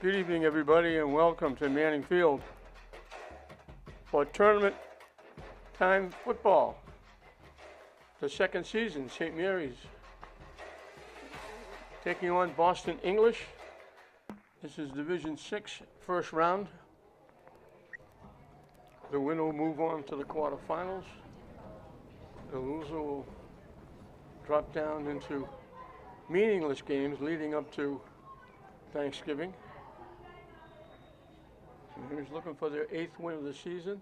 Good evening, everybody, and welcome to Manning Field for tournament time football. The second season, St. Mary's taking on Boston English. This is Division 6, first round. The winner will move on to the quarterfinals. The loser will drop down into meaningless games leading up to Thanksgiving. He's looking for their 8th win of the season.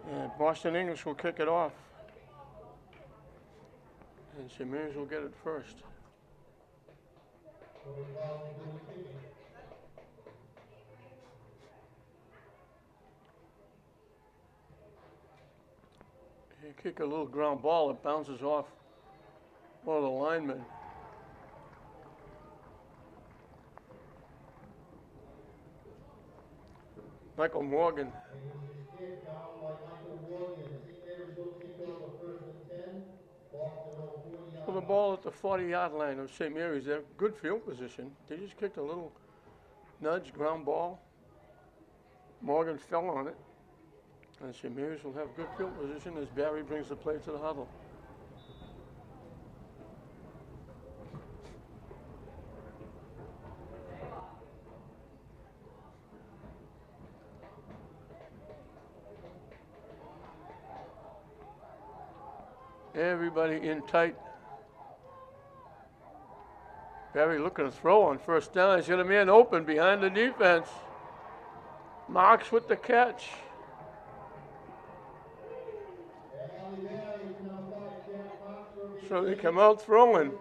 And Boston English will kick it off. And St. Mary's will get it first. You kick a little ground ball, it bounces off one of the linemen. Michael Morgan. Well, the ball at the 40-yard line of St. Mary's, they're good field position. They just kicked a little nudge, ground ball. Morgan fell on it. And St. Mary's will have good field position as Barry brings the play to the huddle. Everybody in tight. Barry looking to throw on first down. He's got a man open behind the defense. Marks with the catch. So they come out throwing.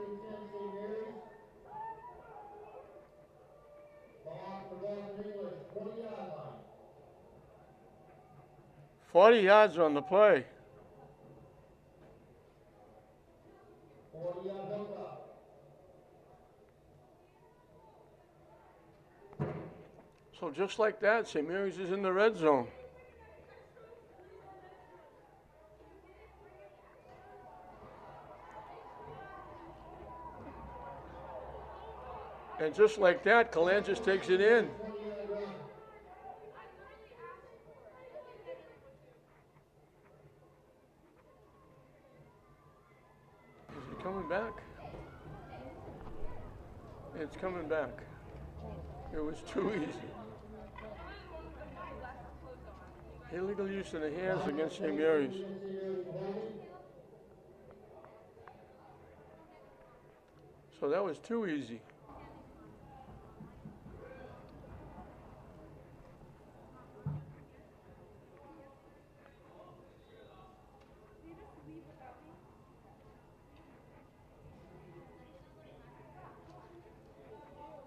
"40 yards on the play. So just like that, St. Mary's is in the red zone. And just like that, Calantis takes it in. Is it coming back? It's coming back. It was too easy. Illegal use of the hands against St. Mary's. So that was too easy.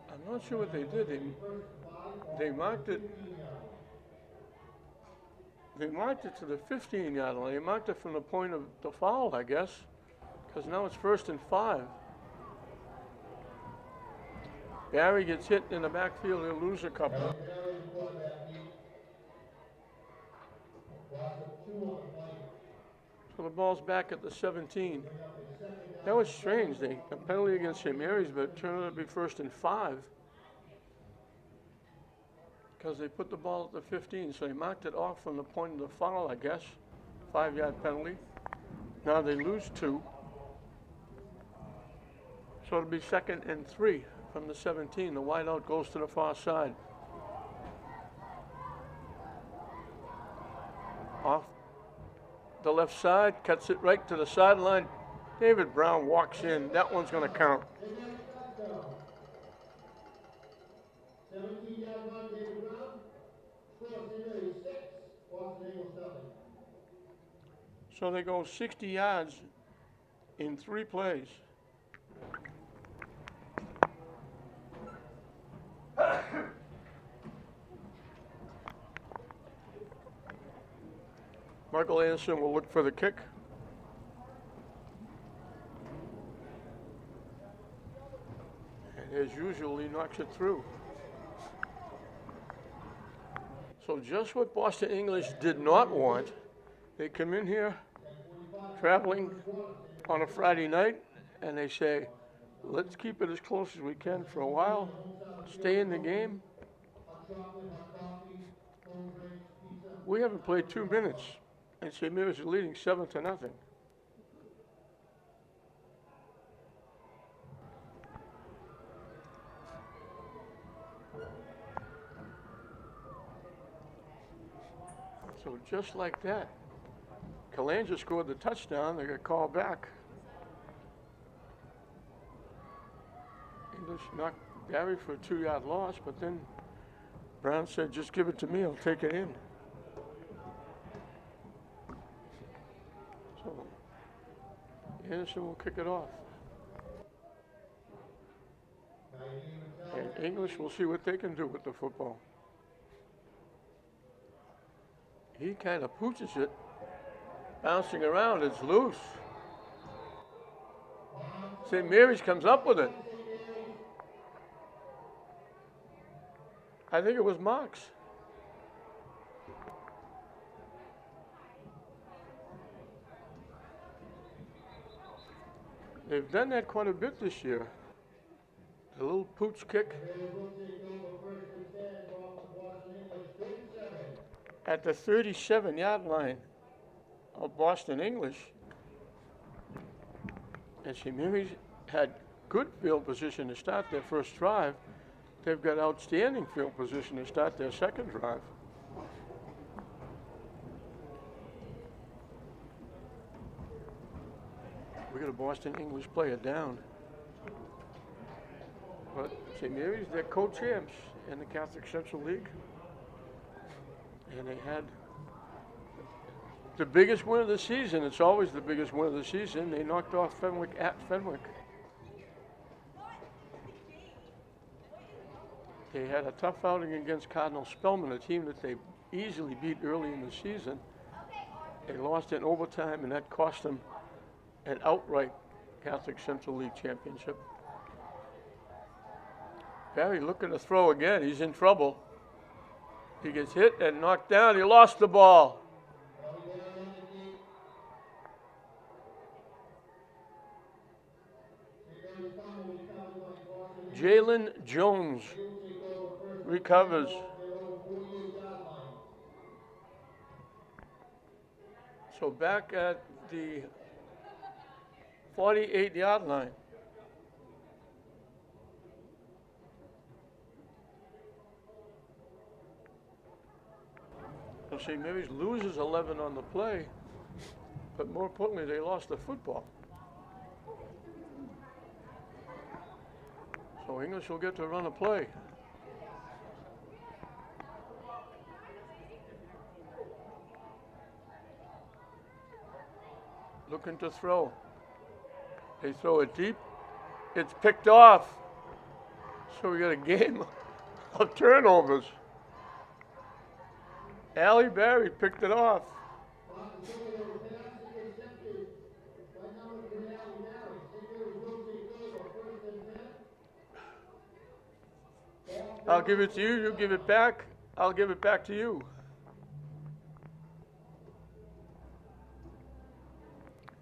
I'm not sure what they did. They marked it. They marked it to the 15-yard line. They marked it from the point of the foul, I guess, because now it's 1st and 5. Barry gets hit in the backfield. He'll lose a couple. So the ball's back at the 17. That was strange. A penalty against St. Mary's, but it turned out to be 1st and 5. Because they put the ball at the 15, so they marked it off from the point of the foul, I guess. 5-yard penalty. Now they lose 2. So it'll be 2nd and 3 from the 17. The wideout goes to the far side. Off the left side, cuts it right to the sideline. David Brown walks in. That one's going to count. So they go 60 yards in 3 plays. Michael Anderson will look for the kick. And as usual, he knocks it through. So just what Boston English did not want, they come in here traveling on a Friday night, and they say, let's keep it as close as we can for a while, stay in the game. We haven't played 2 minutes, and St. Mary's is leading 7-0. So just like that, Kalanja scored the touchdown. They got called back. English knocked Barry for a 2-yard loss, but then Brown said, just give it to me, I'll take it in. So Anderson will kick it off. And English will see what they can do with the football. He kind of pooches it, bouncing around, it's loose. St. Mary's comes up with it. I think it was Marks. They've done that quite a bit this year. A little pooch kick. At the 37-yard line of Boston English. And St. Mary's had good field position to start their first drive. They've got outstanding field position to start their second drive. We got a Boston English player down. But St. Mary's, they're co-champs in the Catholic Central League. And they had the biggest win of the season. It's always the biggest win of the season. They knocked off Fenwick at Fenwick. They had a tough outing against Cardinal Spellman, a team that they easily beat early in the season. They lost in overtime, and that cost them an outright Catholic Central League championship. Barry looking to throw again. He's in trouble. He gets hit and knocked down. He lost the ball. Jalen Jones recovers. So back at the 48-yard line. So St. Mary's loses 11 on the play, but more importantly, they lost the football. So English will get to run a play. Looking to throw. They throw it deep. It's picked off. So we got a game of turnovers. Allie Barry picked it off. I'll give it to you, you give it back, I'll give it back to you.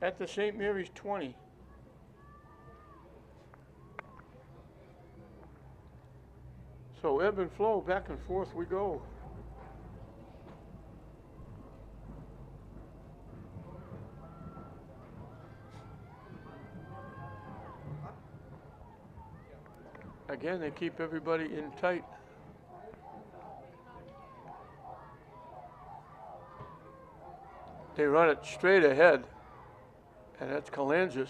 At the St. Mary's 20. So ebb and flow, back and forth we go. Again, they keep everybody in tight. They run it straight ahead, and that's Kalangis.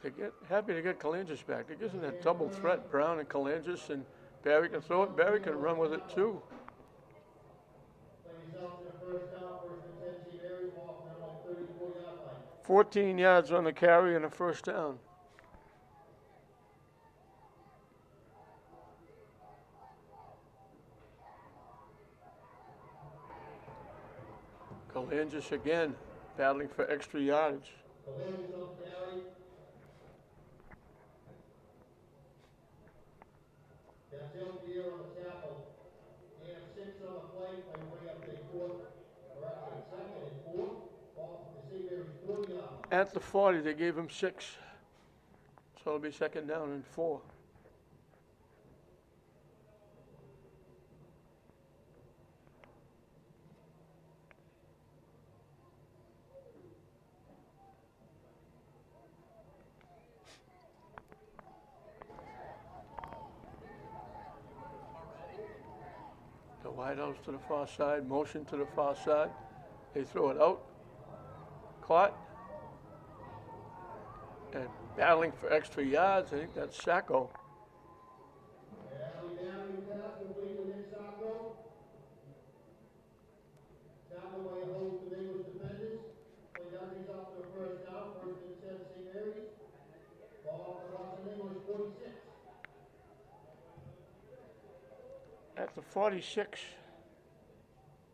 They get happy to get Kalangis back. It gives them that double threat, Brown and Kalangis, and Barry can throw it. Barry can run with it too. 14 yards on the carry and a first down. Kalangis again, battling for extra yardage. At the 40, they gave him 6. So it'll be second down and 4. The wideouts to the far side, motion to the far side. They throw it out, caught, and battling for extra yards. I think that's Sacco. At the 46,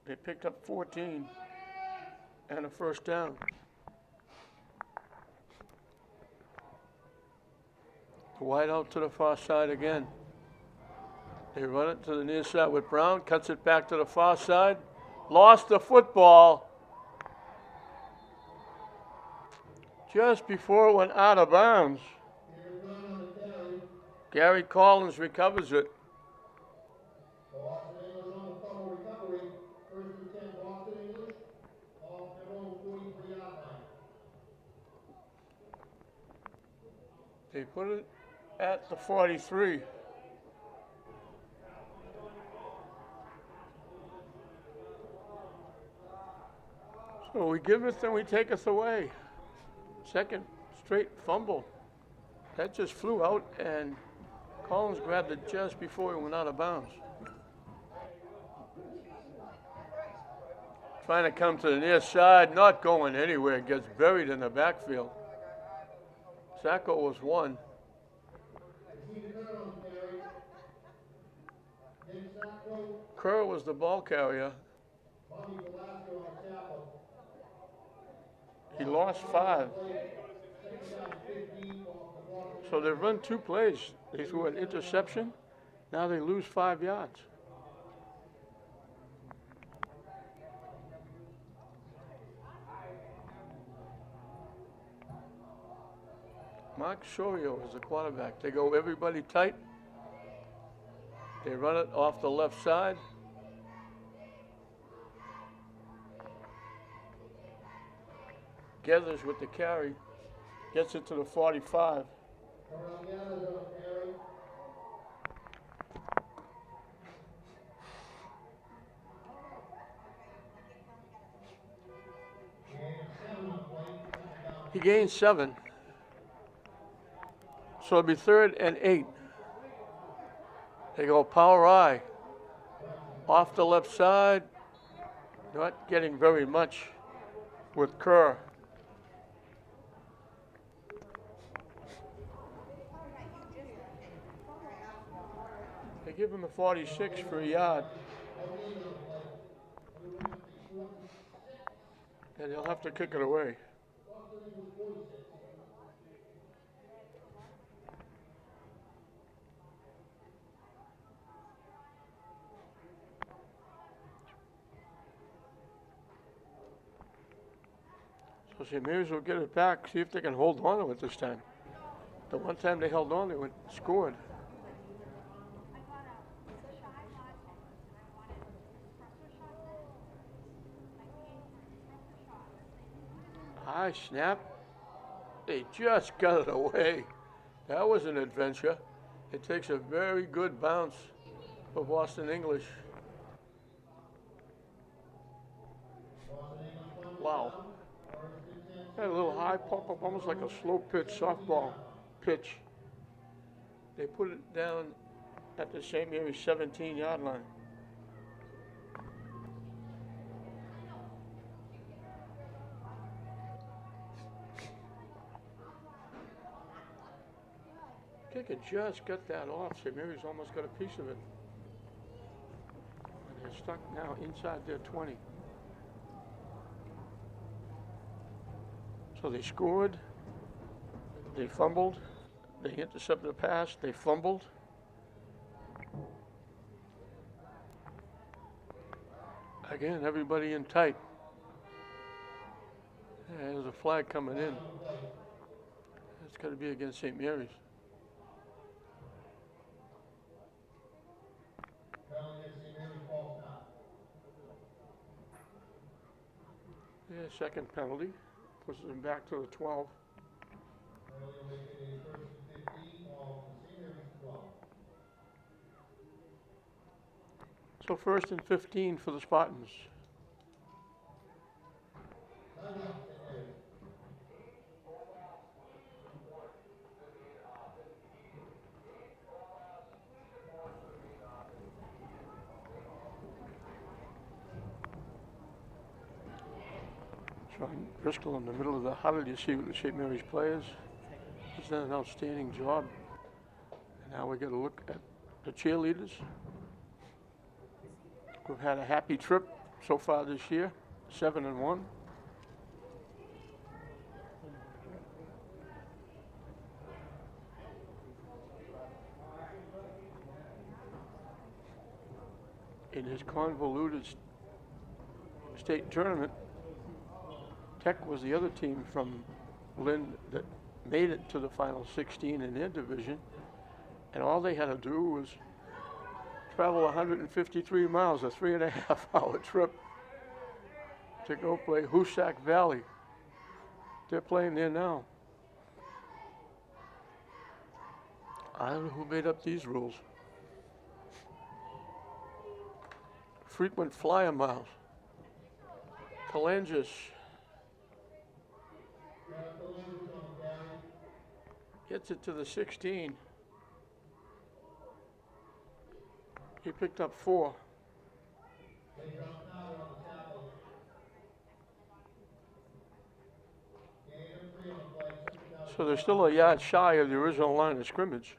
they picked up 14 and a first down. Wide out to the far side again. They run it to the near side with Brown, cuts it back to the far side. Lost the football just before it went out of bounds. Gary Collins recovers it. They put it at the 43. So we give it, then we take us away. Second straight fumble. That just flew out, and Collins grabbed it just before it went out of bounds. Trying to come to the near side, not going anywhere, gets buried in the backfield. Sacco was 1. Kerr was the ball carrier. He lost 5. So they've run 2 plays. They threw an interception. Now they lose 5 yards. Mark Sorio is the quarterback. They go everybody tight. They run it off the left side. Gathers with the carry. Gets it to the 45. He gained 7. So it'll be 3rd and 8. They go power I. Off the left side. Not getting very much with Kerr. They give him a 46 for a yard. And he'll have to kick it away. So St. Mary's will get it back, see if they can hold on to it this time. The one time they held on, they went scored. High snap. They just got it away. That was an adventure. It takes a very good bounce for Boston English. Wow. Had a little high pop-up, almost like a slow pitch softball pitch. They put it down at the St. Mary's 17-yard line. Kicker just got that off. St. Mary's almost got a piece of it. And they're stuck now inside their 20. So they scored, they fumbled, they intercepted a pass, they fumbled. Again, everybody in tight. Yeah, there's a flag coming in. It's got to be against St. Mary's. Yeah, second penalty. Pushes him back to the 12. So 1st and 15 for the Spartans. Sean Driscoll in the middle of the huddle. You see with the St. Mary's players. He's done an outstanding job. And now we get a look at the cheerleaders. We've had a happy trip so far this year, 7-1. In his convoluted state tournament, Tech was the other team from Lynn that made it to the final 16 in their division, and all they had to do was travel 153 miles, a 3.5-hour trip, to go play Hoosac Valley. They're playing there now. I don't know who made up these rules. Frequent flyer miles. Kalangis gets it to the 16. He picked up 4. So they're still a yard shy of the original line of scrimmage.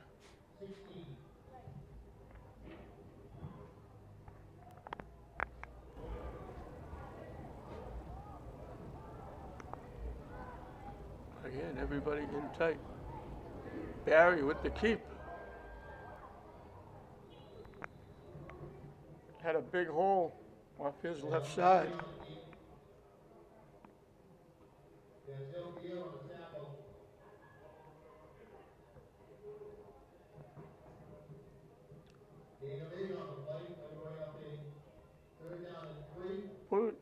Again, everybody in tight. Barry with the keep. Had a big hole off his left side. Put it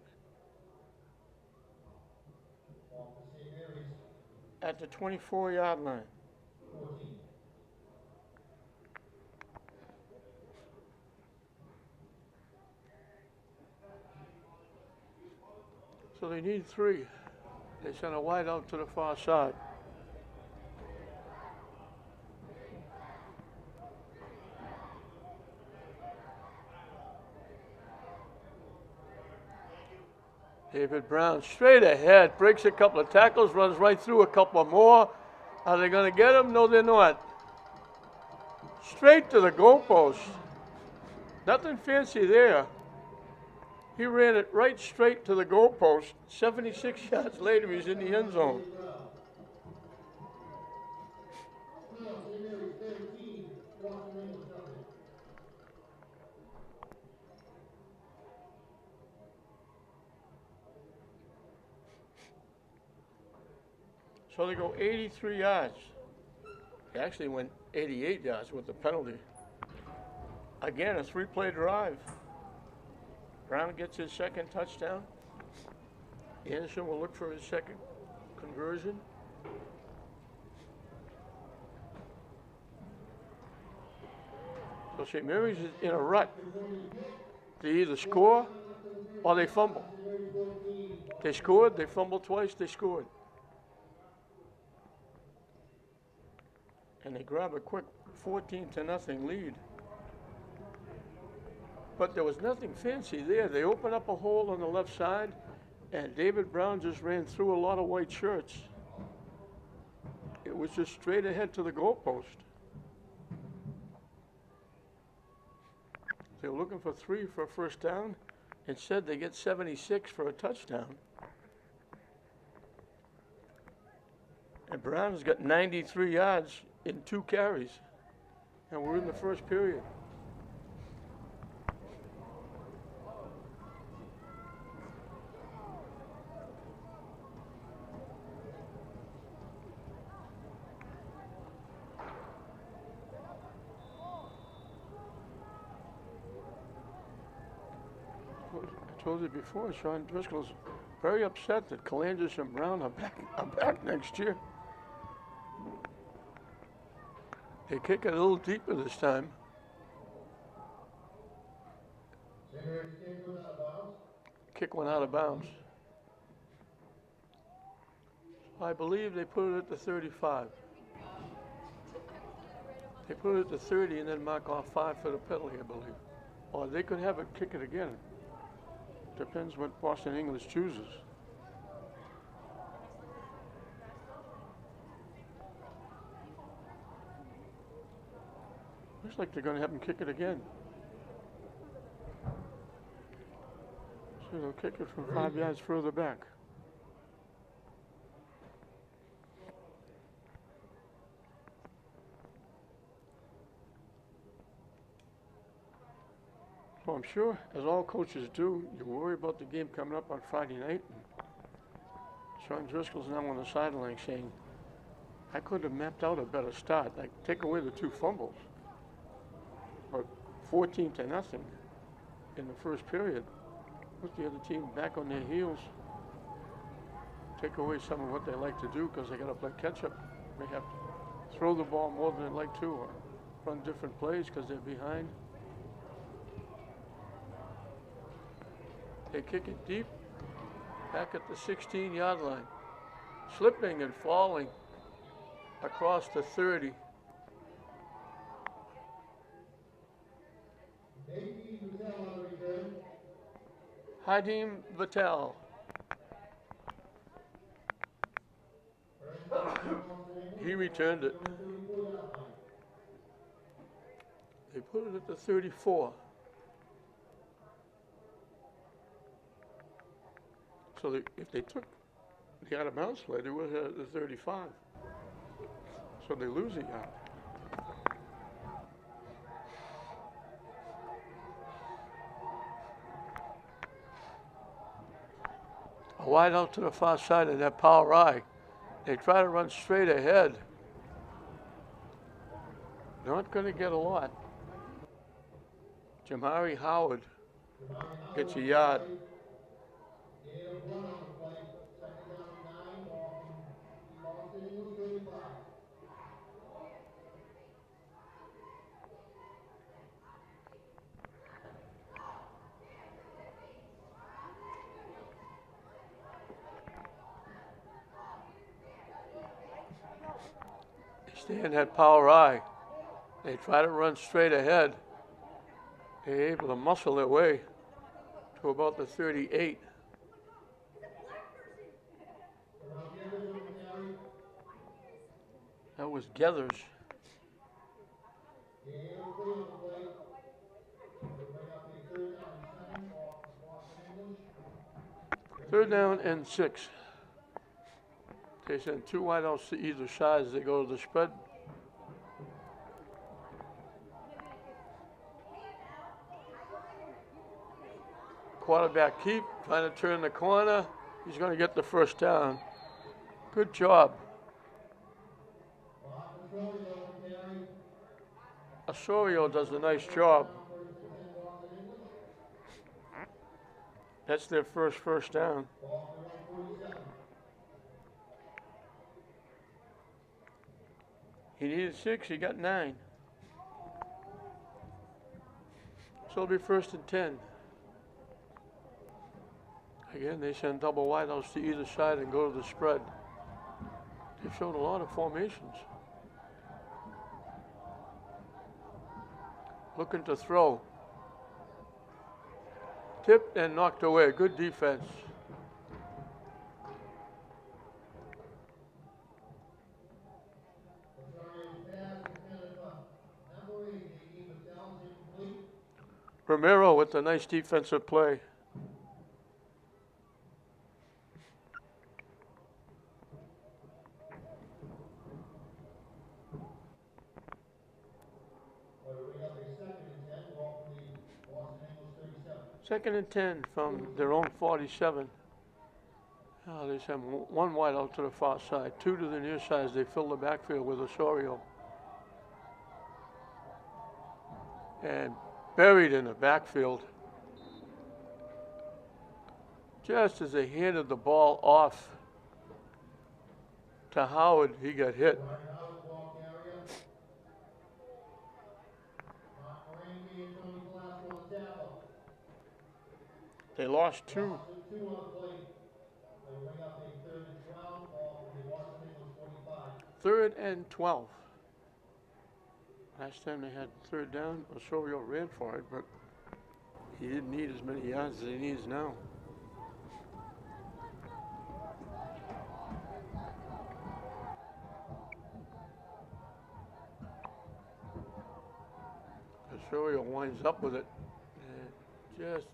at the 24-yard line. So they need 3. They sent a wide out to the far side. David Brown straight ahead, breaks a couple of tackles, runs right through a couple more. Are they going to get him? No, they're not. Straight to the goalpost. Nothing fancy there. He ran it right straight to the goalpost. 76 yards later, he's in the end zone. So they go 83 yards. They actually went 88 yards with the penalty. Again, a 3-play drive. Brown gets his second touchdown. Anderson will look for his second conversion. So St. Mary's is in a rut. They either score or they fumble. They scored, they fumbled twice, they scored. And they grab a quick 14-0 lead. But there was nothing fancy there. They opened up a hole on the left side, and David Brown just ran through a lot of white shirts. It was just straight ahead to the goalpost. They were looking for 3 for a first down. Instead, they get 76 for a touchdown. And Brown's got 93 yards in 2 carries. And we're in the first period. told you before, Sean Driscoll's very upset that Calandis and Brown are back next year. They kick it a little deeper this time. Kick one out of bounds. I believe they put it at the 35. They put it at the 30 and then mark off 5 for the penalty, I believe. Or they could have it kick it again. Depends what Boston English chooses. Looks like they're going to have them kick it again. So they'll kick it from 5 yards further back. So I'm sure, as all coaches do, you worry about the game coming up on Friday night. And Sean Driscoll's now on the sideline saying, I could have mapped out a better start. Like, take away the 2 fumbles. Or 14-0 in the first period. Put the other team back on their heels. Take away some of what they like to do because they got to play catch-up. They have to throw the ball more than they like to or run different plays because they're behind. They kick it deep, back at the 16-yard line. Slipping and falling across the 30. Hadim Vattel. He returned it. They put it at the 34. So if they took the out of bounds play, they would have had the 35. So they lose a yard. A wide out to the far side of that power eye. They try to run straight ahead. Not going to get a lot. Jamari Howard gets a yard. They stand that power eye. They try to run straight ahead. They're able to muscle their way to about the 38. That was Geathers. Third down and 6. They send 2 wideouts to either side as they go to the spread. Quarterback keep, trying to turn the corner. He's going to get the first down. Good job. Osorio does a nice job. That's their first down. He needed 6, he got 9. So it'll be 1st and 10. Again, they send double wideouts to either side and go to the spread. They've shown a lot of formations. Looking to throw. Tipped and knocked away. Good defense. Romero with a nice defensive play. Second and 10 from their own 47. They send 1 wide out to the far side, 2 to the near side as they fill the backfield with Osorio. And buried in the backfield just as they handed the ball off to Howard, he got hit. They lost two. Third and 12. Last time they had third down, Osorio ran for it, but he didn't need as many yards as he needs now. Osorio winds up with it and just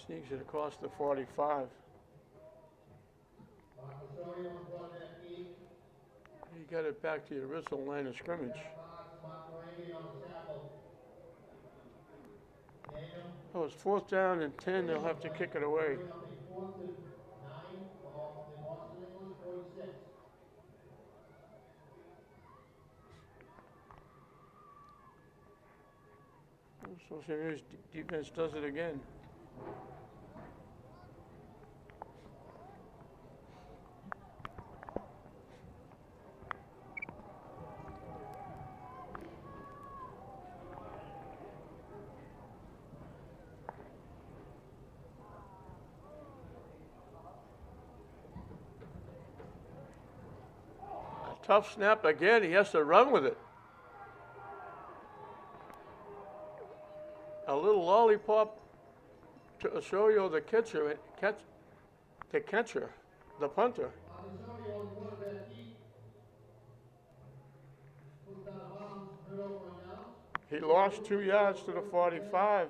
sneaks it across the 45. He got it back to the original line of scrimmage. Oh, it's 4th down and 10. They'll have to kick it away. So St. Mary's defense does it again. A tough snap again. He has to run with it. A little lollipop to Osorio, the catcher, the punter. He lost 2 yards to the 45.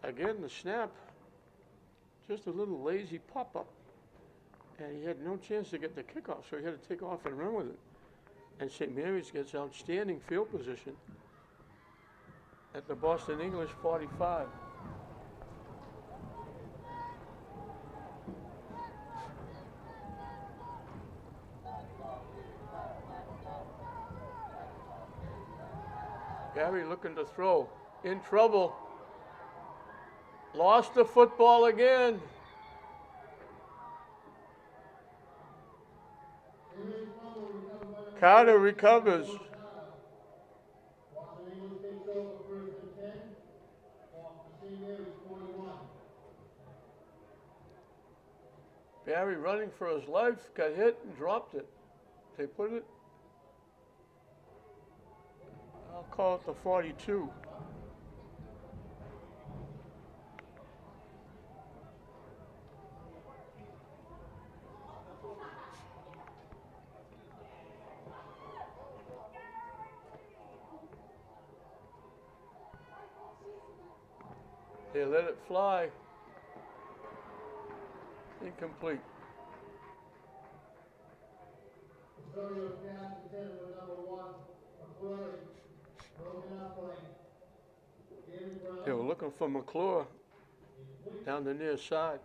Again, the snap, just a little lazy pop-up. And he had no chance to get the kickoff, so he had to take off and run with it. And St. Mary's gets outstanding field position at the Boston English 45. Gary looking to throw, in trouble. Lost the football again. Carter recovers. Barry running for his life, got hit and dropped it. They put it, I'll call it the 42. They let it fly. Incomplete. They were looking for McClure down the near side.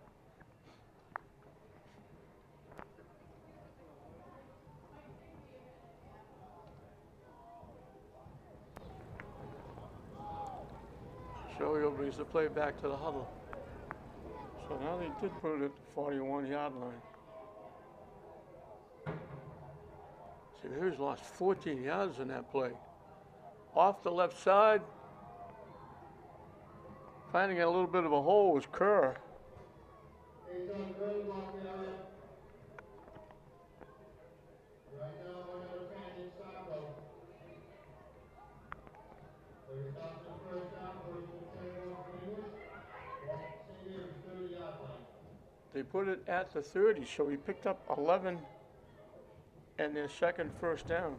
Osorio brings the play back to the huddle. So now they did put it at the 41-yard line. St. Mary's lost 14 yards in that play. Off the left side, finding a little bit of a hole was Kerr. They put it at the 30, so he picked up 11 and their second first down.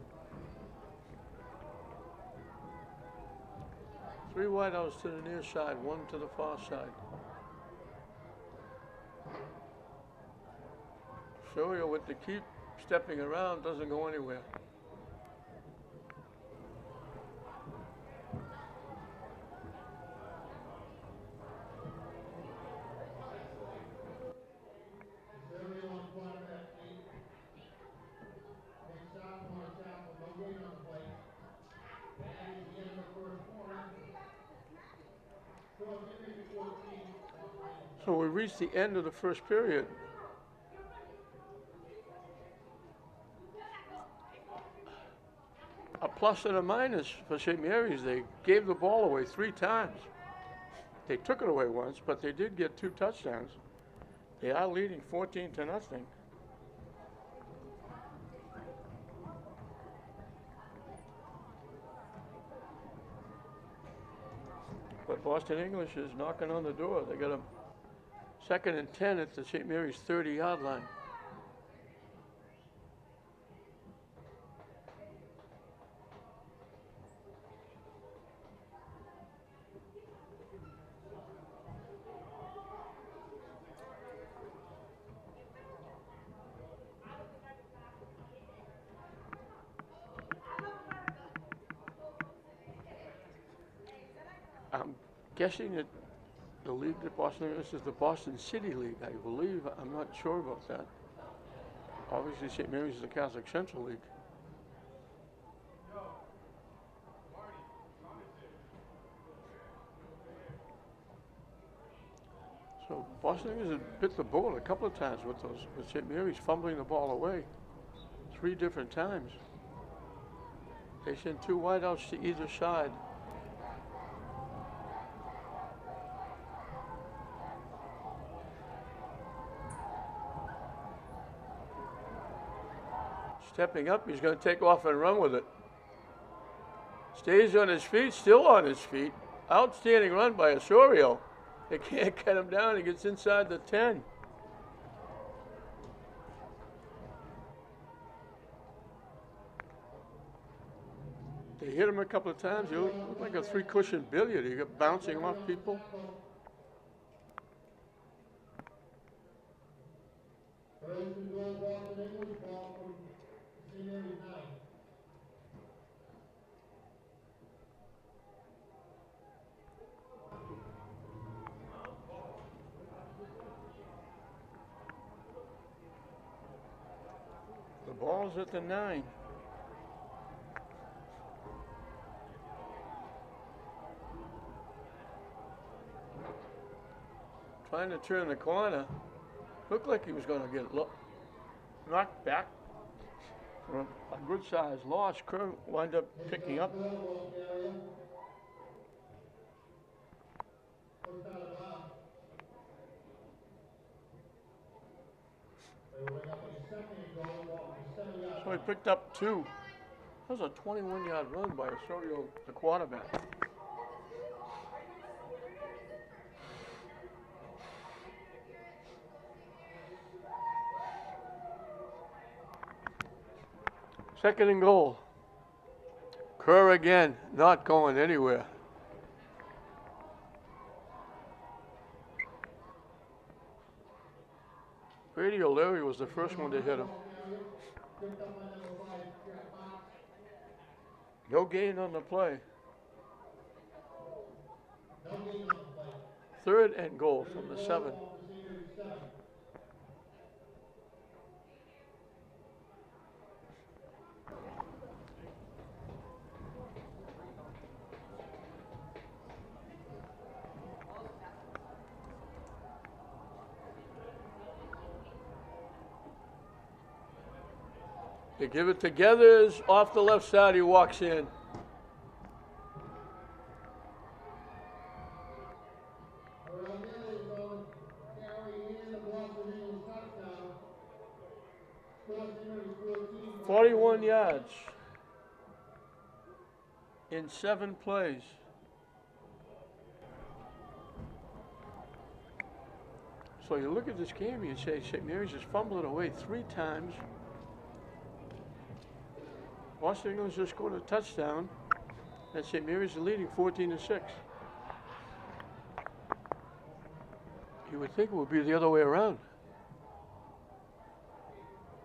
3 wideouts to the near side, 1 to the far side. Osorio with the keep stepping around, doesn't go anywhere. So we reached the end of the first period. A plus and a minus for St. Mary's. They gave the ball away 3 times. They took it away once, but they did get 2 touchdowns. They are leading 14-0. But Boston English is knocking on the door. They got a 2nd and 10 at the St. Mary's 30-yard line. I'm guessing that the league that Boston English is the Boston City League, I believe. I'm not sure about that. Obviously, St. Mary's is the Catholic Central League. So Boston English has bit the bullet a couple of times with St. Mary's fumbling the ball away 3 different times. They sent 2 wideouts to either side. Stepping up, he's going to take off and run with it. Stays on his feet, still on his feet. Outstanding run by Osorio. They can't get him down. He gets inside the 10. They hit him a couple of times. He looked like a 3-cushion billiard. He got bouncing off people. The ball's at the 9. Trying to turn the corner. Looked like he was going to get knocked back for a good-sized loss. Kerr wound up picking up. So he picked up 2. That was a 21-yard run by Osorio, the quarterback. Second and goal. Kerr again, not going anywhere. Brady O'Leary was the first one to hit him. No gain on the play. 3rd and goal from the 7. They give it to Gathers off the left side. He walks in. "41 yards in 7 plays. So you look at this game and you say St. Mary's has fumbled it away 3 times. Boston English just scored a touchdown, and St. Mary's is leading 14-6. You would think it would be the other way around.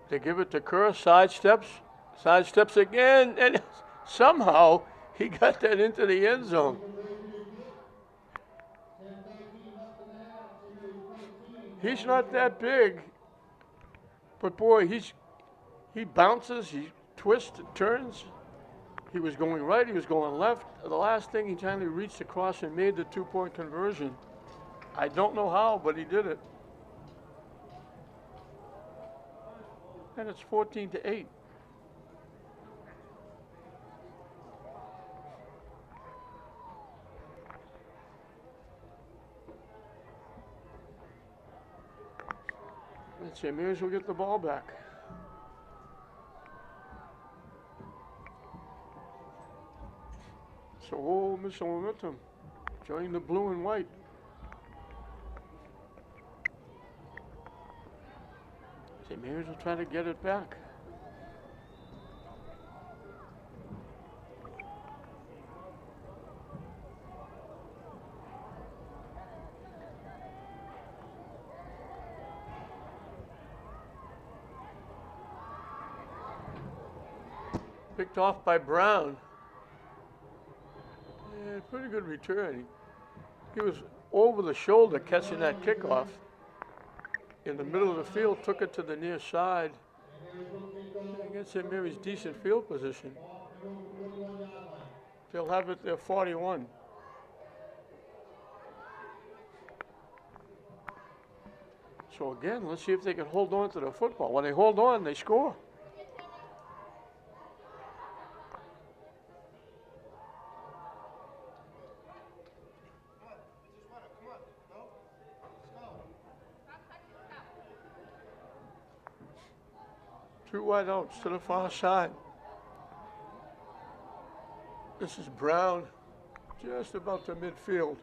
They give it to Kerr, sidesteps again, and somehow he got that into the end zone. He's not that big, but boy, he bounces, he twists, turns. He was going right, he was going left. The last thing, he finally reached across and made the 2-point conversion. I don't know how, but he did it. And it's 14-8. And St. Mary's will get the ball back. So, oh, missile momentum. Joining the blue and white. St. Mary's will try to get it back. Picked off by Brown. Yeah, pretty good return. He was over the shoulder catching that kickoff. In the middle of the field, took it to the near side. Against St. Mary's decent field position. They'll have it there 41. So again, let's see if they can hold on to the football. When they hold on, they score. Two wide outs to the far side. This is Brown, just about to midfield.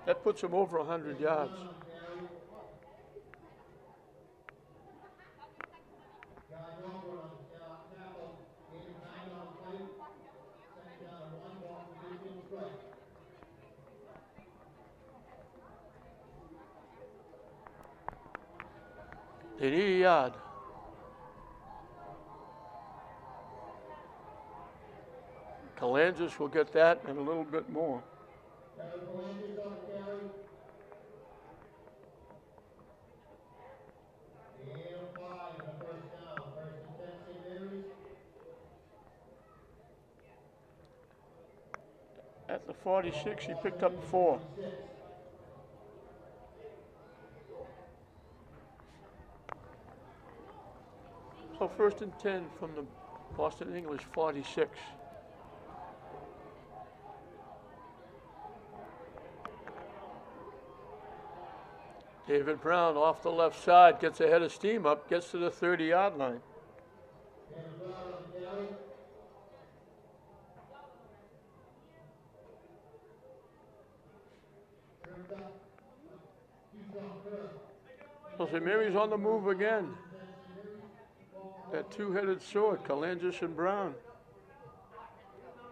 That puts him over 100 yards. They need a yard. Kalangis will get that and a little bit more. At the 46, he picked up 4. So 1st and 10 from the Boston English 46. David Brown off the left side, gets ahead of steam up, gets to the 30-yard line. So St. Mary's on the move again. That two-headed sword, Kalangis and Brown.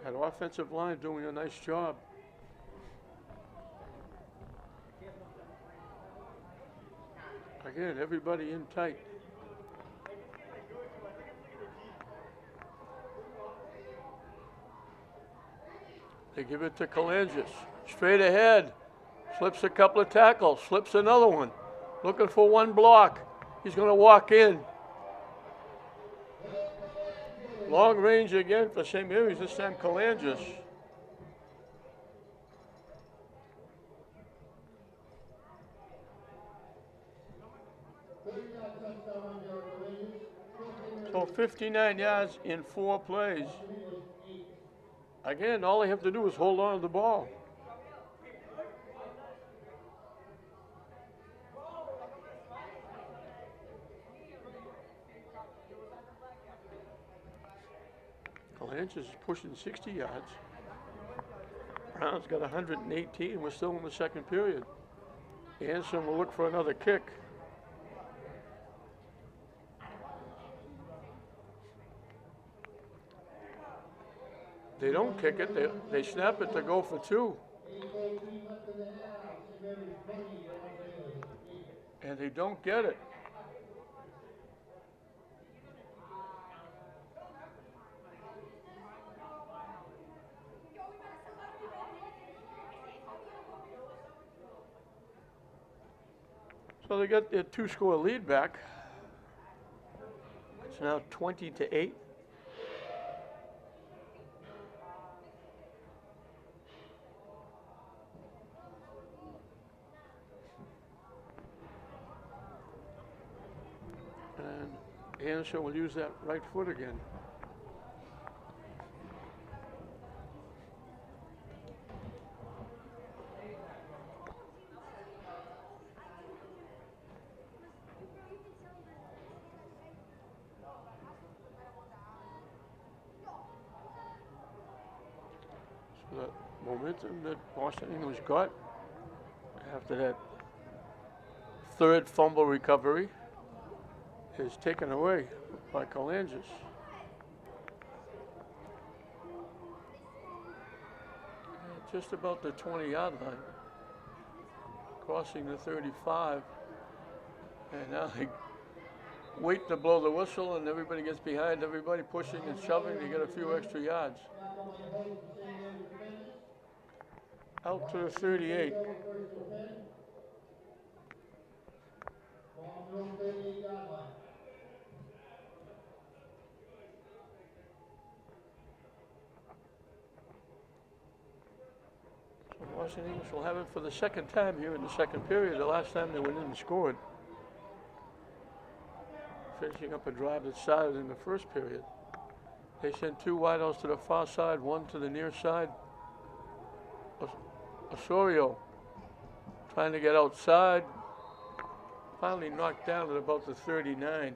That offensive line doing a nice job. Again, everybody in tight. They give it to Kalangis. Straight ahead. Slips a couple of tackles. Slips another one. Looking for one block. He's going to walk in. Long range again for St. Mary's, this time Kalangis. So 59 yards in 4 plays. Again, all they have to do is hold on to the ball. Kalangis is pushing 60 yards. Brown's got 118. We're still in the second period. Anderson will look for another kick. They don't kick it. They snap it to go for 2. And they don't get it. So they got their 2-score lead back. It's now 20-8. And Anderson will use that right foot again. So that momentum that Boston English got after that third fumble recovery is taken away by Colangis. Just about the 20-yard line, crossing the 35, and now they wait to blow the whistle, and everybody gets behind everybody, pushing and shoving to get a few extra yards. Out to the 38. So Washington English will have it for the second time here in the second period. The last time they went in and scored, finishing up a drive that started in the first period. They sent two wideouts to the far side, one to the near side. Osorio trying to get outside, finally knocked down at about the 39.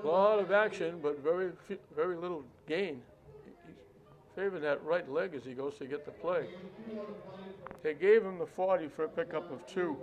A lot of action, but very little gain. He's favoring that right leg as he goes to get the play. They gave him the 40 for a pickup of 2.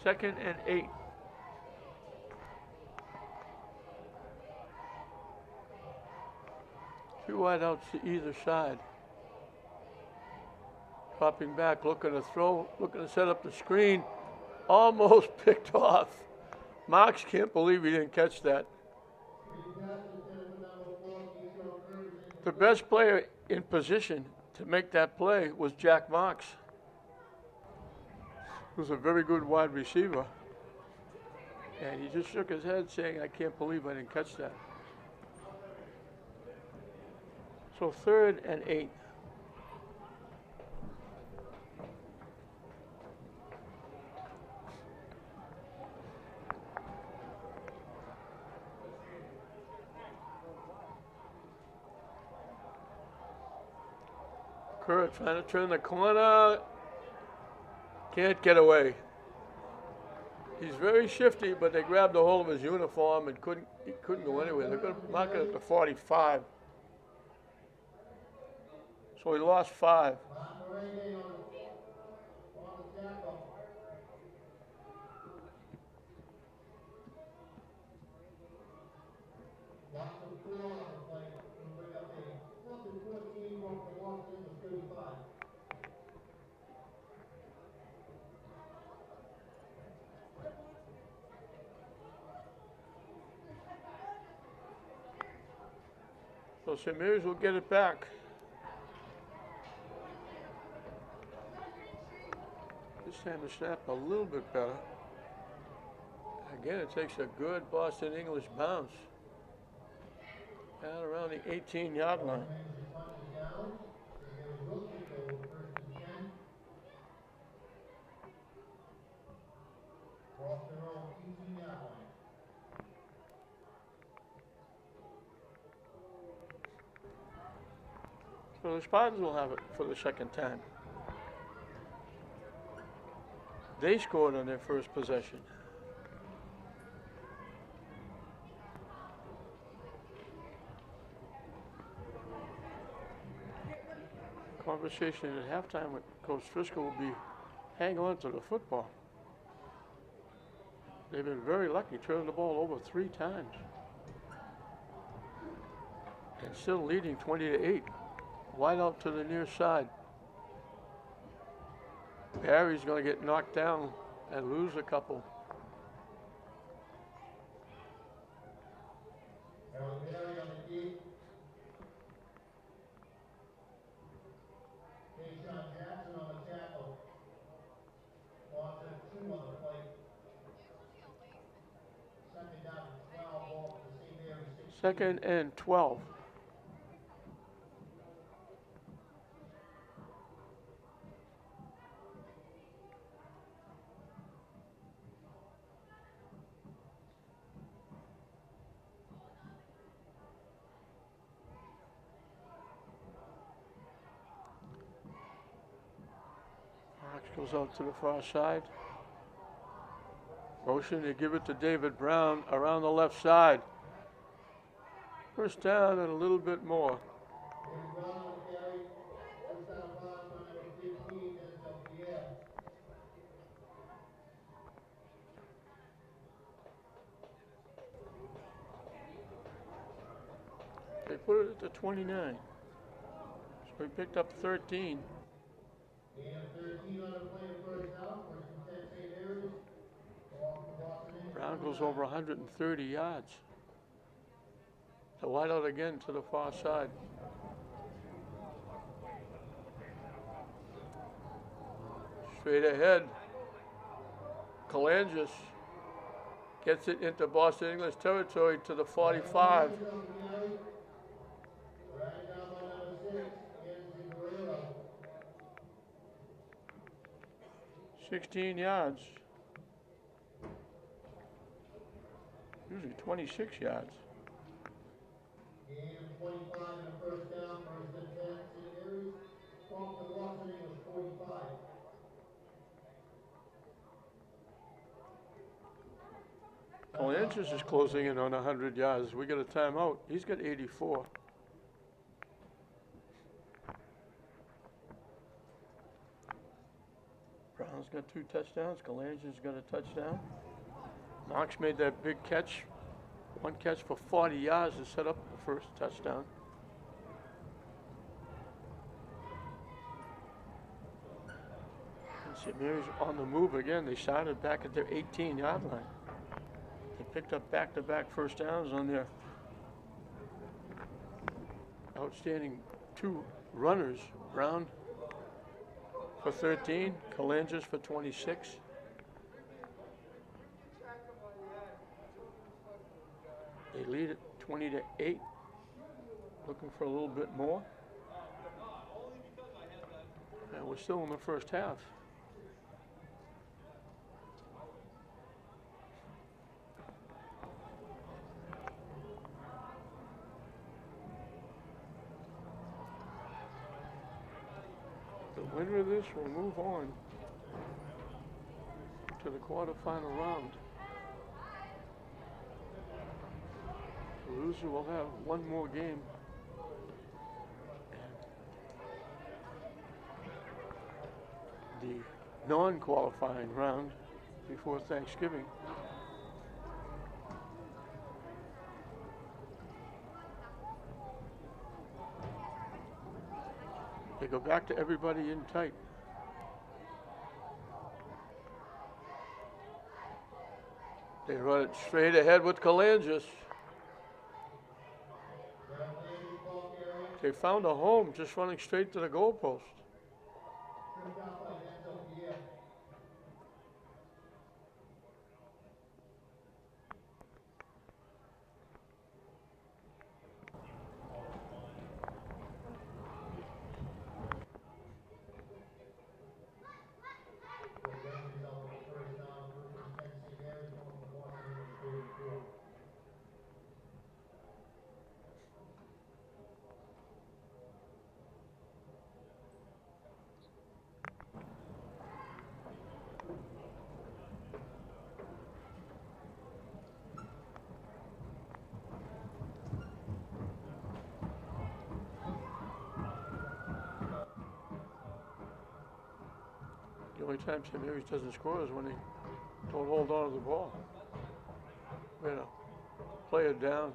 Second and 8. Two wideouts to either side. Dropping back, looking to throw, looking to set up the screen. Almost picked off. Marks can't believe he didn't catch that. The best player in position to make that play was Jack Marks, who's a very good wide receiver. And he just shook his head saying, I can't believe I didn't catch that. So 3rd and 8. Kerr trying to turn the corner. Can't get away. He's very shifty, but they grabbed a hold of his uniform and he couldn't go anywhere. They're going to mark it at the 45. So he lost 5. So St. Mary's will get it back. This time the snap a little bit better. Again, it takes a good Boston English bounce. Out around the 18-yard line. So the Spartans will have it for the second time. They scored on their first possession. Conversation at halftime with Coach Driscoll will be hang on to the football. They've been very lucky, turning the ball over 3 times. And still leading 20-8. Wide out to the near side. Barry's going to get knocked down and lose a couple. Second and 12. Marks goes out to the far side. Motion to give it to David Brown around the left side. First down and a little bit more. They put it at the 29. So we picked up 13. Brown goes over 130 yards. The wide out again to the far side. Straight ahead. Kalangis gets it into Boston English territory to the 45. 16 yards. Usually 26 yards. Kalangis is closing in on 100 yards. We got a timeout. He's got 84. Brown's got 2 touchdowns. Kalangis got a touchdown. Knox made that big catch. One catch for 40 yards to set up the first touchdown. And St. Mary's on the move again. They started back at their 18-yard line. They picked up back-to-back first downs on their outstanding 2 runners. Brown for 13, Kalangis for 26. They lead it 20-8, looking for a little bit more. And we're still in the first half. The winner of this will move on to the quarterfinal round. The loser will have one more game. And the non-qualifying round before Thanksgiving. They go back to everybody in tight. They run it straight ahead with Kalangis. They found a home just running straight to the goalpost. The only time St. Mary's doesn't score is when they don't hold on to the ball. You know, play it down.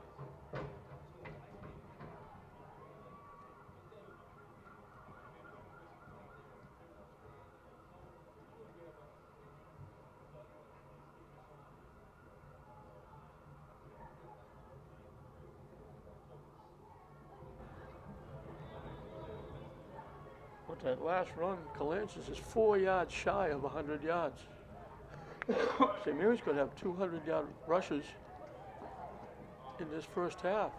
that last run, Kalansis is 4 yards shy of 100 yards. St. Mary's could have 200-yard rushes in this first half.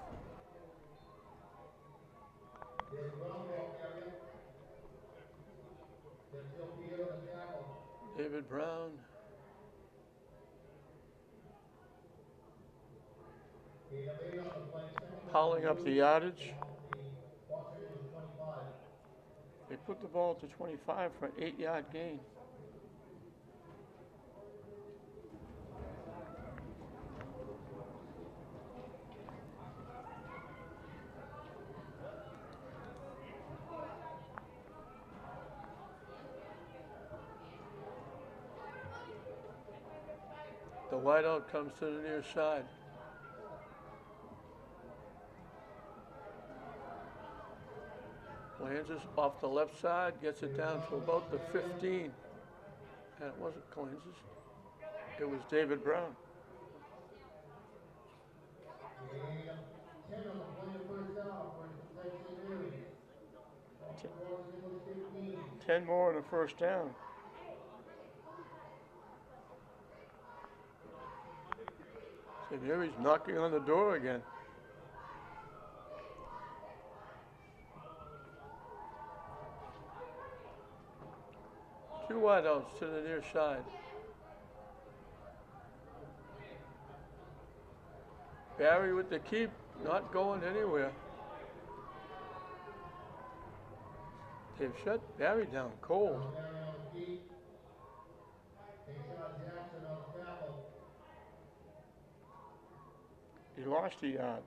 David Brown. Piling up the yardage. They put the ball to 25 for an 8-yard gain. The wideout comes to the near side. Kalansis off the left side, gets it down to about the 15. And it wasn't Kalansis, it was David Brown. 10 more in the first down. St. Mary's knocking on the door again. Two wideouts to the near side. Barry with the keep, not going anywhere. They've shut Barry down cold. He lost a yard.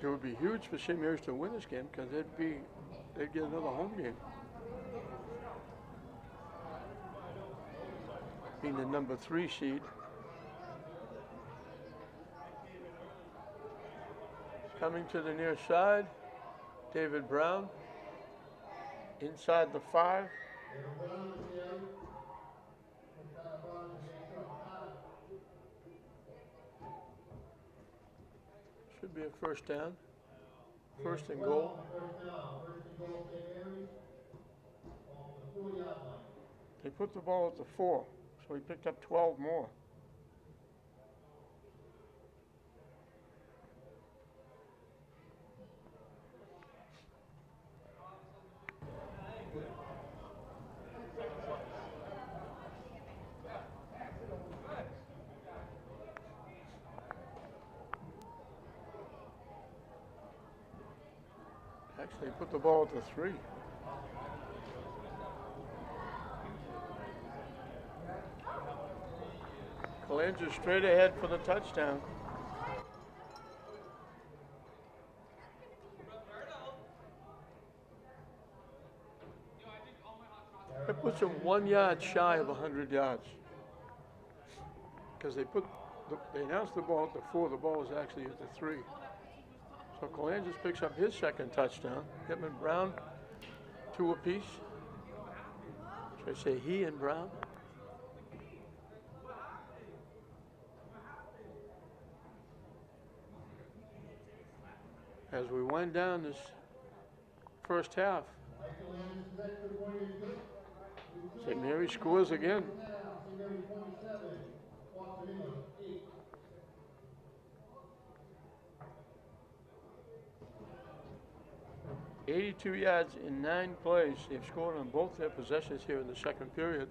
It would be huge for St. Mary's to win this game because they'd get another home game. Being the number 3 seed. Coming to the near side, David Brown. Inside the 5. Should be a first down. First and goal. They put the ball at the 4, so he picked up 12 more. Actually, put the ball at the 3. Kalansis straight ahead for the touchdown. That puts him 1 yard shy of 100 yards. Because they announced the ball at the 4, the ball was actually at the 3. So Kalansis picks up his second touchdown. Him and Brown, 2 apiece. Should I say he and Brown? As we wind down this first half, St. Mary's scores again. $82 yards in 9 plays. They've scored on both their possessions here in the second period.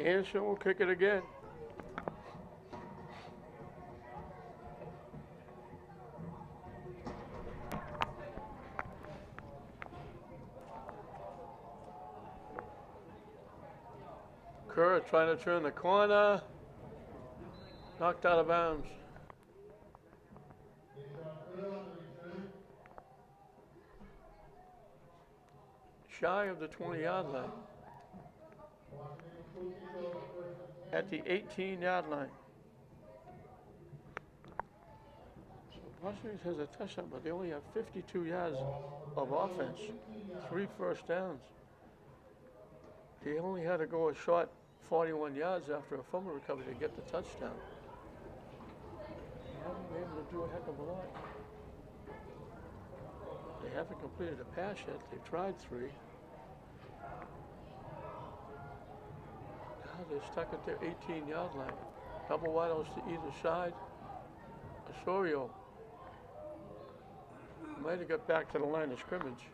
Anderson will kick it again. Kerr trying to turn the corner. Knocked out of bounds. Shy of the 20-yard line. At the 18-yard line. So Washington has a touchdown, but they only have 52 yards of offense. 3 first downs. They only had to go a short 41 yards after a fumble recovery to get the touchdown. They haven't been able to do a heck of a lot. They haven't completed a pass yet. They've tried 3. Now they're stuck at their 18-yard line. Double wideouts to either side. Osorio might have got back to the line of scrimmage.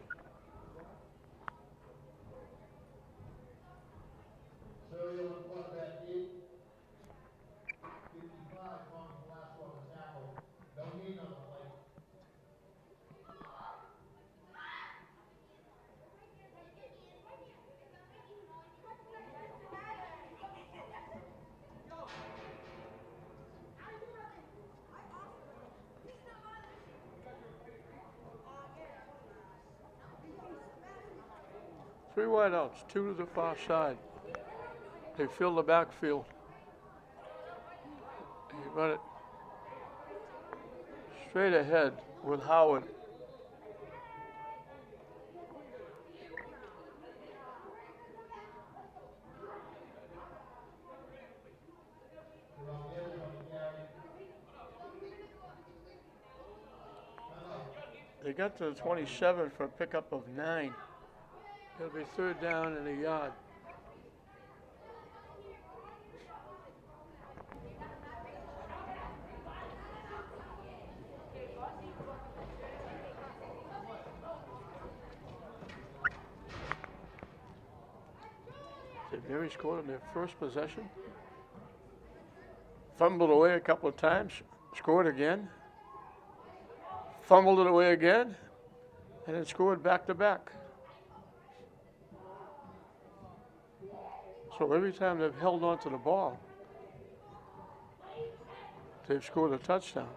Three wideouts, 2 to the far side. They fill the backfield. They run it straight ahead with Howard. They got to the 27 for a pickup of 9. It'll be 3rd down and a yard. St. Mary's scored on their first possession. Fumbled away a couple of times. Scored again. Fumbled it away again. And then scored back to back. So every time they've held on to the ball, they've scored a touchdown.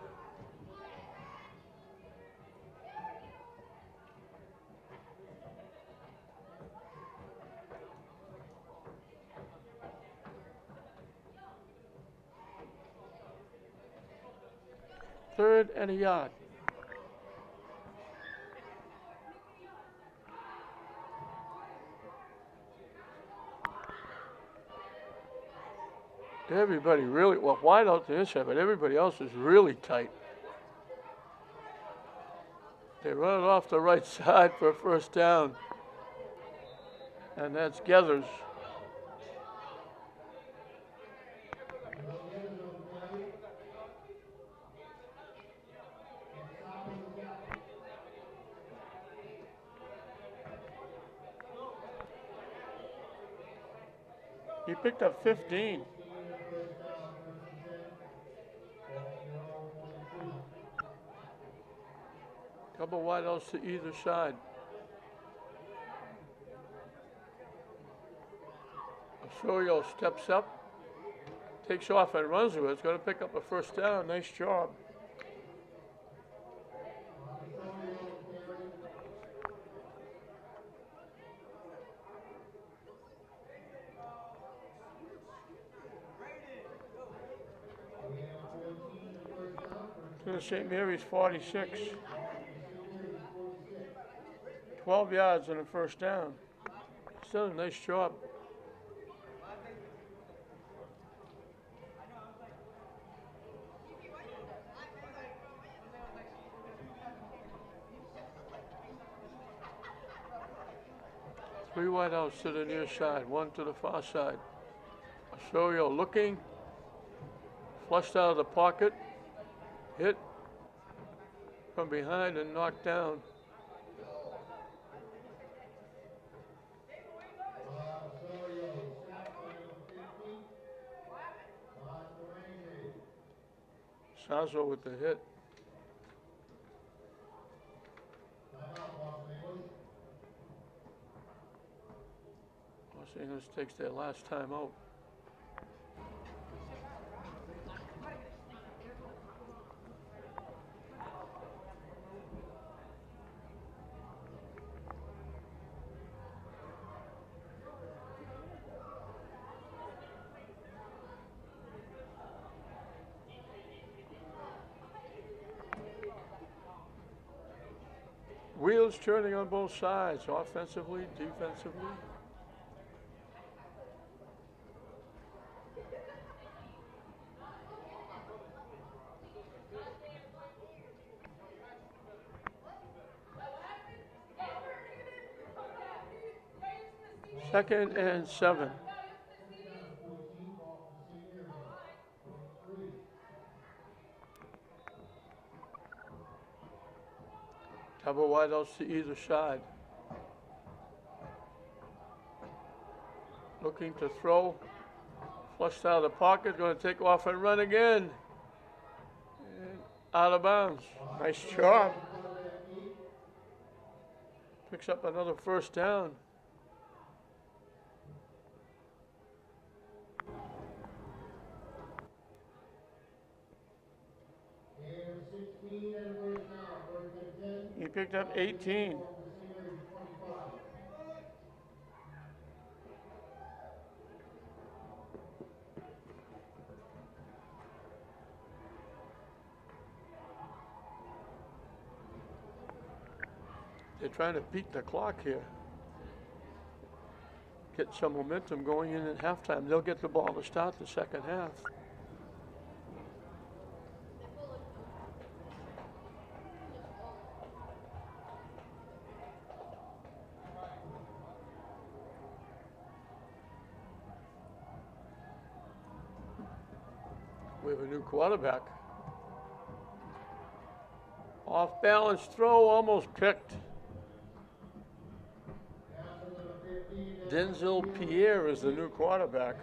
Third and a yard. Everybody really, well, wide out to this side, but everybody else is really tight. They run it off the right side for a first down. And that's Gethers. He picked up 15. Couple wideouts to either side. Osorio steps up, takes off and runs with it. It's going to pick up a first down. Nice job. To St. Mary's 46. 12 yards and a first down. Still a nice job. Three wideouts to the near side, 1 to the far side. Osorio looking, flushed out of the pocket, hit from behind and knocked down. Sazo with the hit. Los Angeles takes their last time out. Wheels turning on both sides, offensively, defensively. Second and 7. Double wideouts to either side. Looking to throw. Flushed out of the pocket, going to take off and run again. And out of bounds. Nice job. Picks up another first down. He picked up 18. They're trying to beat the clock here. Get some momentum going in at halftime. They'll get the ball to start the second half. We have a new quarterback. Off balance throw, almost picked. Denzel Pierre is the new quarterback.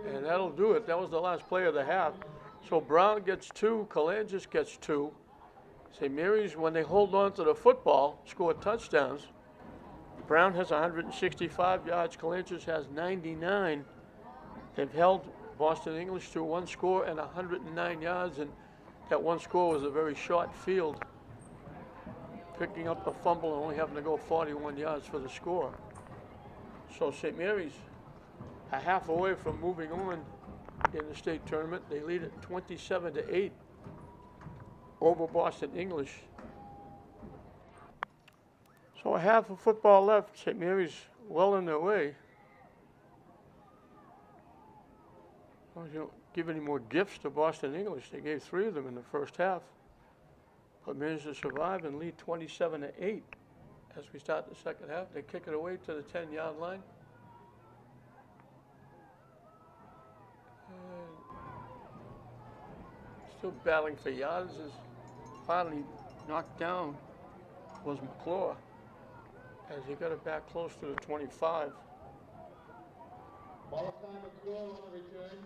And that'll do it. That was the last play of the half. So Brown gets 2, Kalangis gets 2. St. Mary's, when they hold on to the football, score touchdowns. Brown has 165 yards, Kalangis has 99. They've held Boston English to 1 score and 109 yards, and that 1 score was a very short field. Picking up the fumble and only having to go 41 yards for the score. So St. Mary's a half away from moving on in the state tournament. They lead it 27-8 over Boston English. So a half of football left. St. Mary's well in their way. Well, you don't give any more gifts to Boston English. They gave 3 of them in the first half, but managed to survive and lead 27-8 as we start the second half. They kick it away to the 10-yard line. Still battling for yards. Is finally knocked down was McClure as he got it back close to the 25. Ball time McClure on the return.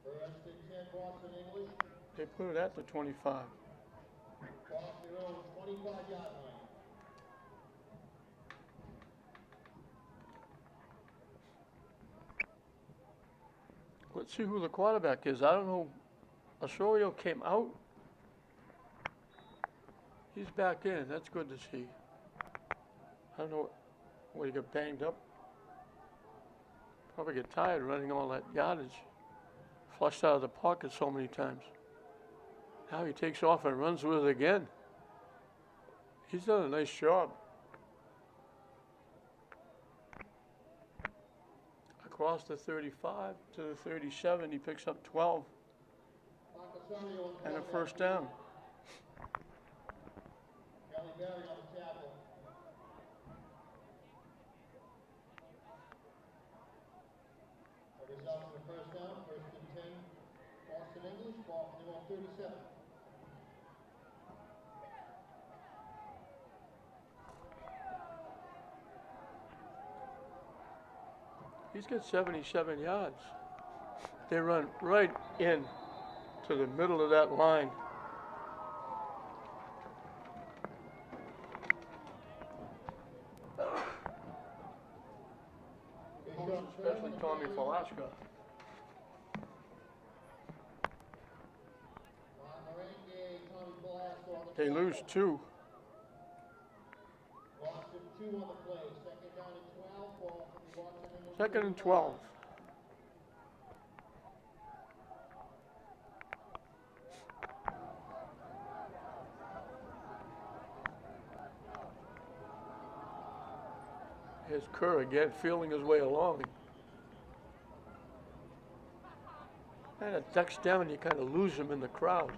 First and 10, Boston English. They put it at the 25. Off their own 25-yard line. Let's see who the quarterback is. I don't know. Osorio came out. He's back in. That's good to see. I don't know what he got banged up. Probably get tired running all that yardage. Flushed out of the pocket so many times. Now he takes off and runs with it again. He's done a nice job. Across the 35 to the 37, he picks up 12 and a first down. Results of the first down, first and 10, Boston English, ball from their own 37. He's got 77 yards. They run right in to the middle of that line. Especially Tommy Falaska. They lose 2. Loss of 2 on the play. Second down and 12. Ball from the Boston English. Second and 12. Here's Kerr again, feeling his way along. And it ducks down, you kind of lose him in the crowd.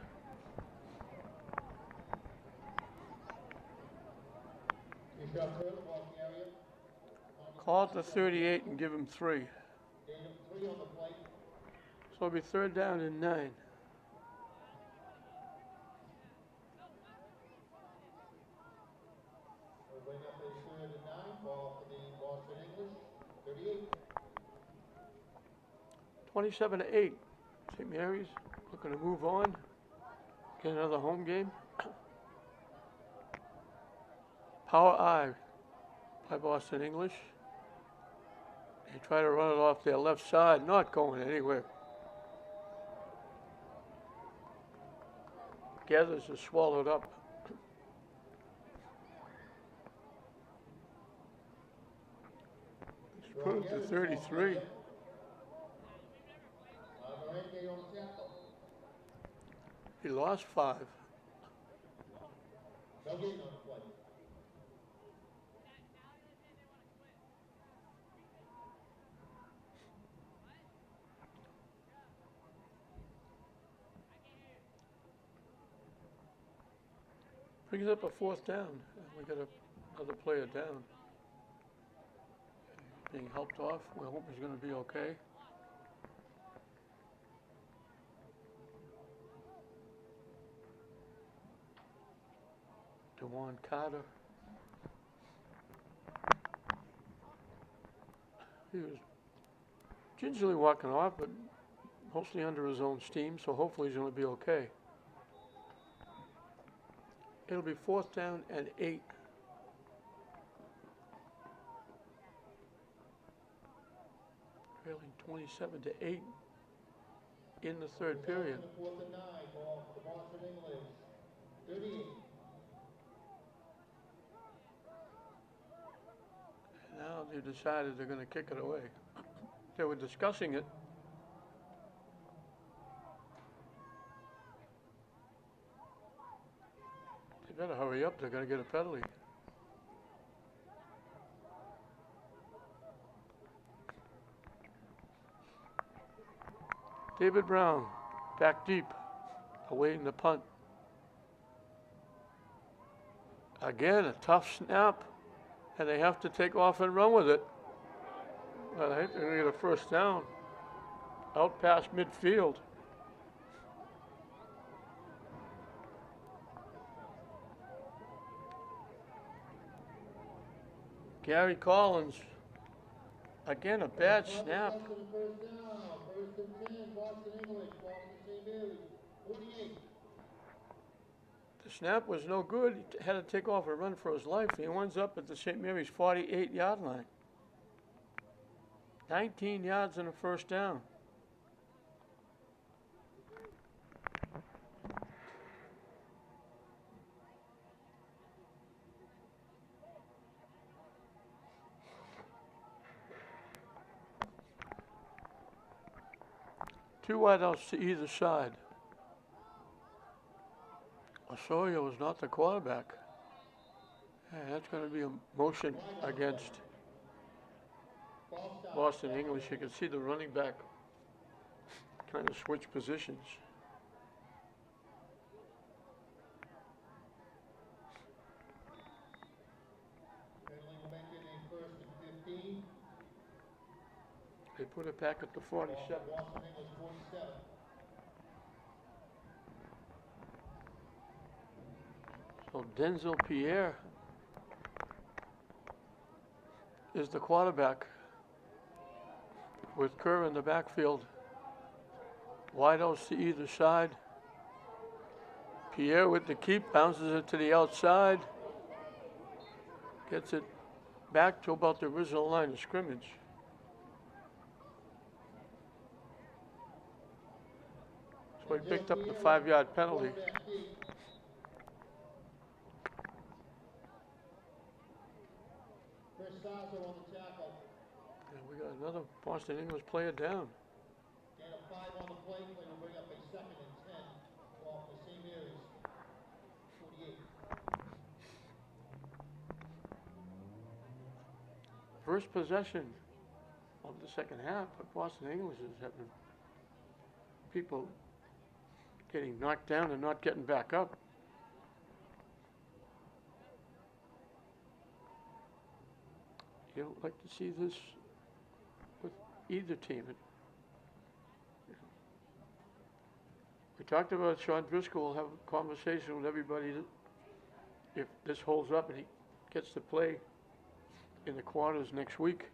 Call it the 38 and give him 3. So it'll be third down and 9. Bring up a third and 9. Ball for the Boston English. 38. 27-8. St. Mary's looking to move on. Get another home game. Power I by Boston English. They try to run it off their left side, not going anywhere. Gathers is swallowed up. It's proved to 33. He lost 5. No gain on the play. Brings up a 4th down. We got another player down. Being helped off. We hope he's going to be okay. Dewan Carter. He was gingerly walking off, but mostly under his own steam, so hopefully he's going to be okay. It'll be 4th down and 8. Trailing 27-8 in the 3rd period. 4th and 9. Ball for the Boston English. 38. Now they've decided they're going to kick it away. They were discussing it. They better hurry up, they're going to get a penalty. David Brown, back deep, awaiting the punt. Again, a tough snap, and they have to take off and run with it. Well, I think they're going to get a 1st down, out past midfield. Gary Collins, again a bad snap. First and 10, Boston English, ball to St. Mary's, 48. The snap was no good. He had to take off and run for his life. He winds up at the St. Mary's 48-yard line. 19 yards and a 1st down. Two wideouts to either side. Osorio was not the quarterback. Yeah, that's going to be a motion against Boston English. You can see the running back kind of switch positions. Penalty will make it a 1st and 15. They put it back at the 47. Boston English 47. So Denzel Pierre is the quarterback with Kerr in the backfield. Wideouts to either side. Pierre with the keep, bounces it to the outside. Gets it back to about the original line of scrimmage. So he picked up the 5-yard penalty. And we got another Boston English player down. And a 5 on the play will bring up a 2nd and 10 off the St. Mary's 48. First possession of the second half, but Boston English is having people getting knocked down and not getting back up. You don't like to see this with either team. We talked about Sean Driscoll will have a conversation with everybody that if this holds up and he gets to play in the quarters next week,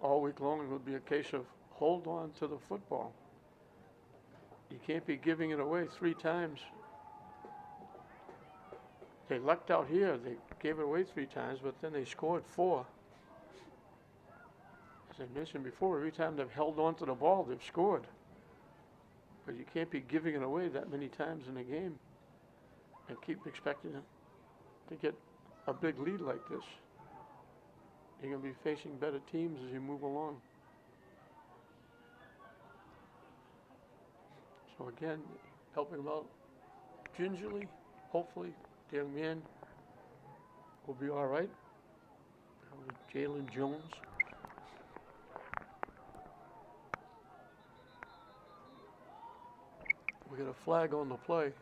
all week long, it will be a case of hold on to the football. You can't be giving it away 3 times. They lucked out here. They gave it away 3 times, but then they scored 4. As I mentioned before, every time they've held on to the ball, they've scored. But you can't be giving it away that many times in a game and keep expecting it to get a big lead like this. You're going to be facing better teams as you move along. So again, helping them out gingerly. Hopefully, the young man will be all right. Jalen Jones. We got a flag on the play.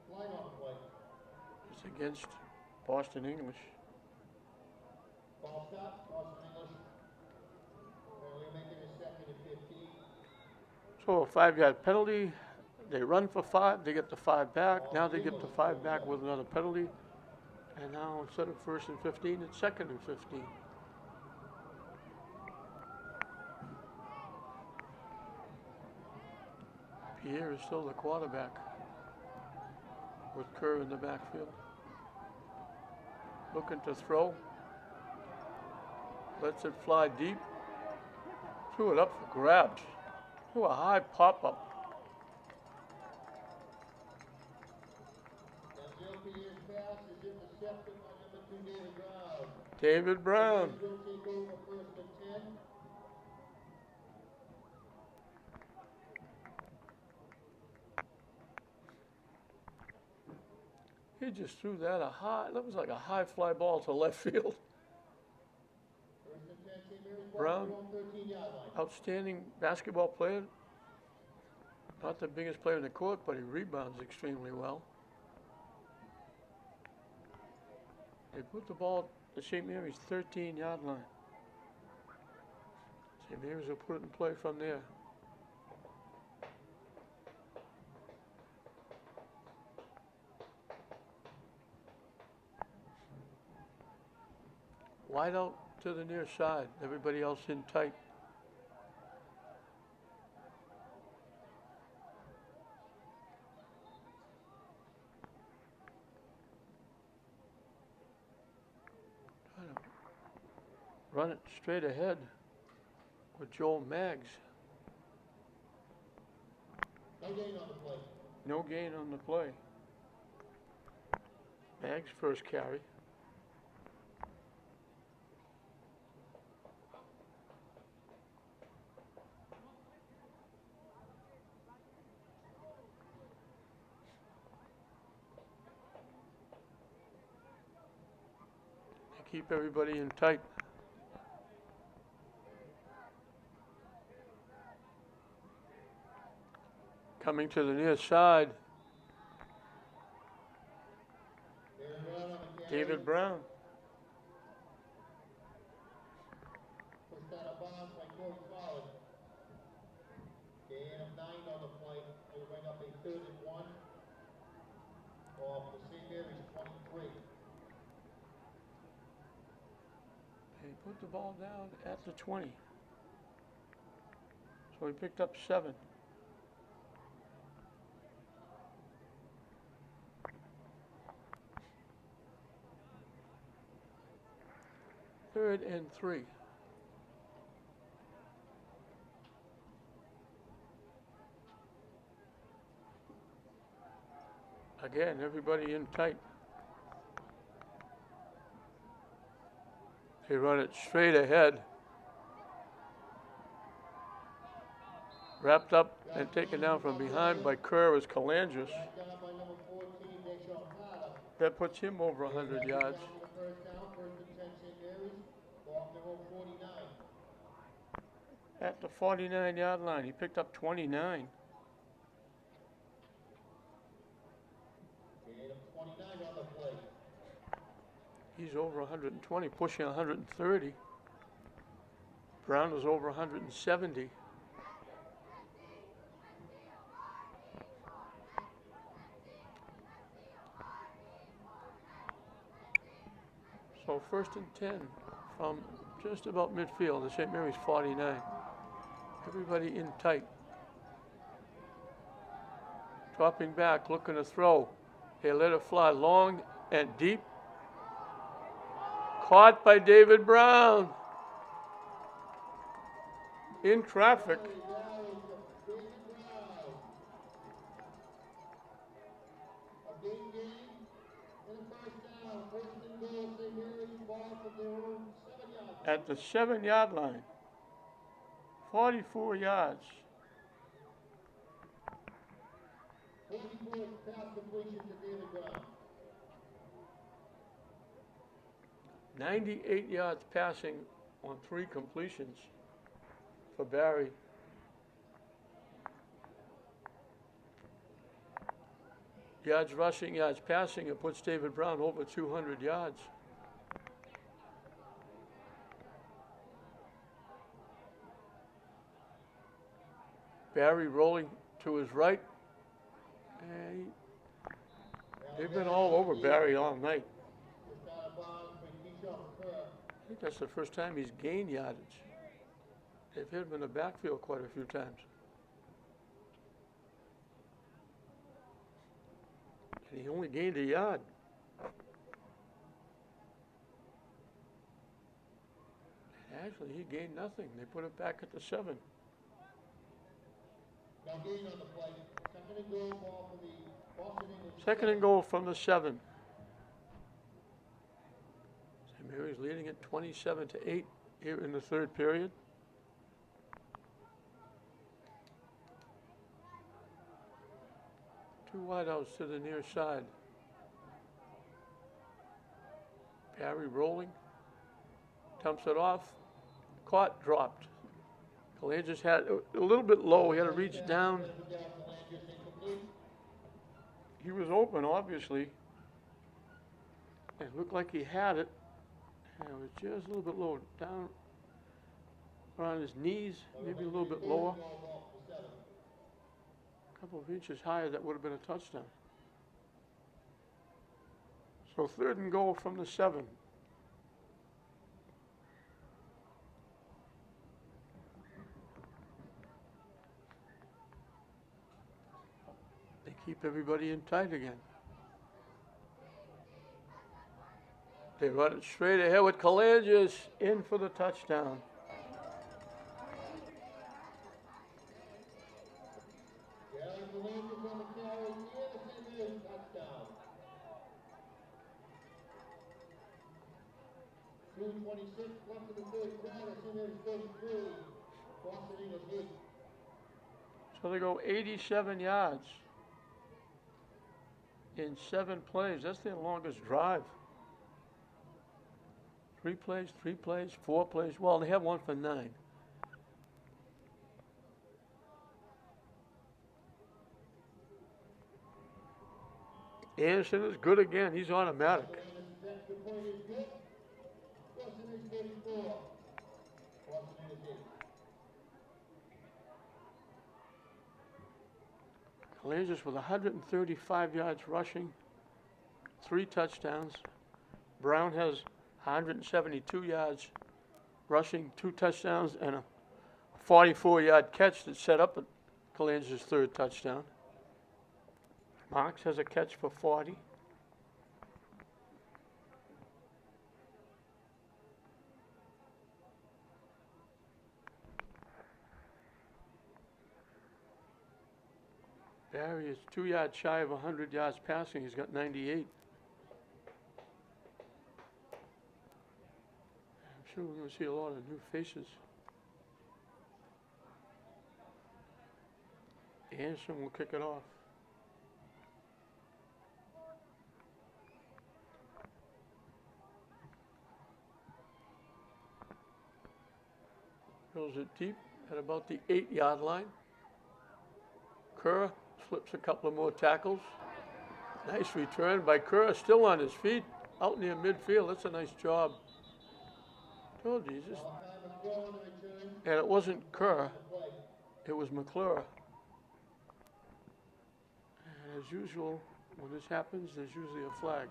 Flag on the play. It's against Boston English. Ball stop, Boston English. We're making a 2nd and 15. So a 5-yard penalty. They run for 5. They get the 5 back. Now they get the 5 back with another penalty. And now instead of 1st and 15, it's 2nd and 15. Pierre is still the quarterback with Kerr in the backfield. Looking to throw. Lets it fly deep. Threw it up for grabs. Threw a high pop-up. Pierre's pass is intercepted by number 2, David Brown. David Brown. Will take over 1st and 10. He just threw that that was like a high fly ball to left field. 1st and 10, St. Mary's Brown, 13-yard line. outstanding basketball player. Not the biggest player in the court, but he rebounds extremely well. They put the ball at the St. Mary's 13-yard line. St. Mary's will put it in play from there. Wide out to the near side. Everybody else in tight. Trying to run it straight ahead with Joel Maggs. No gain on the play. No gain on the play. Maggs first carry. Keep everybody in tight. Coming to the near side. David Brown. Pushed out of bounds by Corey Collins. Gain of 9 on the play. It'll bring up a 3rd and 1 off the St. Mary's 23. They put the ball down at the 20. So he picked up 7. Third and 3. Again, everybody in tight. They run it straight ahead. Wrapped up and taken down from behind by Kerr is Kalangis. That puts him over 100 yards. At the 49-yard line, he picked up 29. He's over 120, pushing 130. Brown is over 170. So 1st and 10 from just about midfield, the St. Mary's 49. Everybody in tight. Dropping back, looking to throw. They let it fly long and deep. Caught by David Brown. In traffic. At the 7-yard line. 44 yards. 98 yards passing on 3 completions for Barry. Yards rushing, yards passing, it puts David Brown over 200 yards. Barry rolling to his right. And they've been all over Barry all night. I think that's the first time he's gained yardage. They've hit him in the backfield quite a few times. And he only gained a yard. Actually, he gained nothing. They put it back at the 7. Second and goal from the 7. St. Mary's leading at 27-8 here in the 3rd period. Two wideouts to the near side. Barry rolling, dumps it off, caught, dropped. Kalangis had a little bit low. He had to reach down. He was open, obviously. It looked like he had it. And it was just a little bit low, down around his knees, maybe a little bit lower. A couple of inches higher, that would have been a touchdown. So 3rd and goal from the 7. They keep everybody in tight again. They run it straight ahead with Kalangis in for the touchdown. So they go 87 yards in 7 plays. That's their longest drive. 3 plays, 3 plays, 4 plays. Well, they have one for 9. Anderson is good again. He's automatic. Kalangis with 135 yards rushing, 3 touchdowns. Brown has 172 yards rushing, 2 touchdowns, and a 44-yard catch that set up Calange's third touchdown. Marks has a catch for 40. Barry is 2 yards shy of 100 yards passing. He's got 98. I'm sure we're going to see a lot of new faces. Anderson will kick it off. Throws it deep at about the 8-yard line. Kerr flips a couple of more tackles. Nice return by Kerr, still on his feet, out near midfield. That's a nice job. Told you, just... And it wasn't Kerr, it was McClure. And as usual, when this happens, there's usually a flag.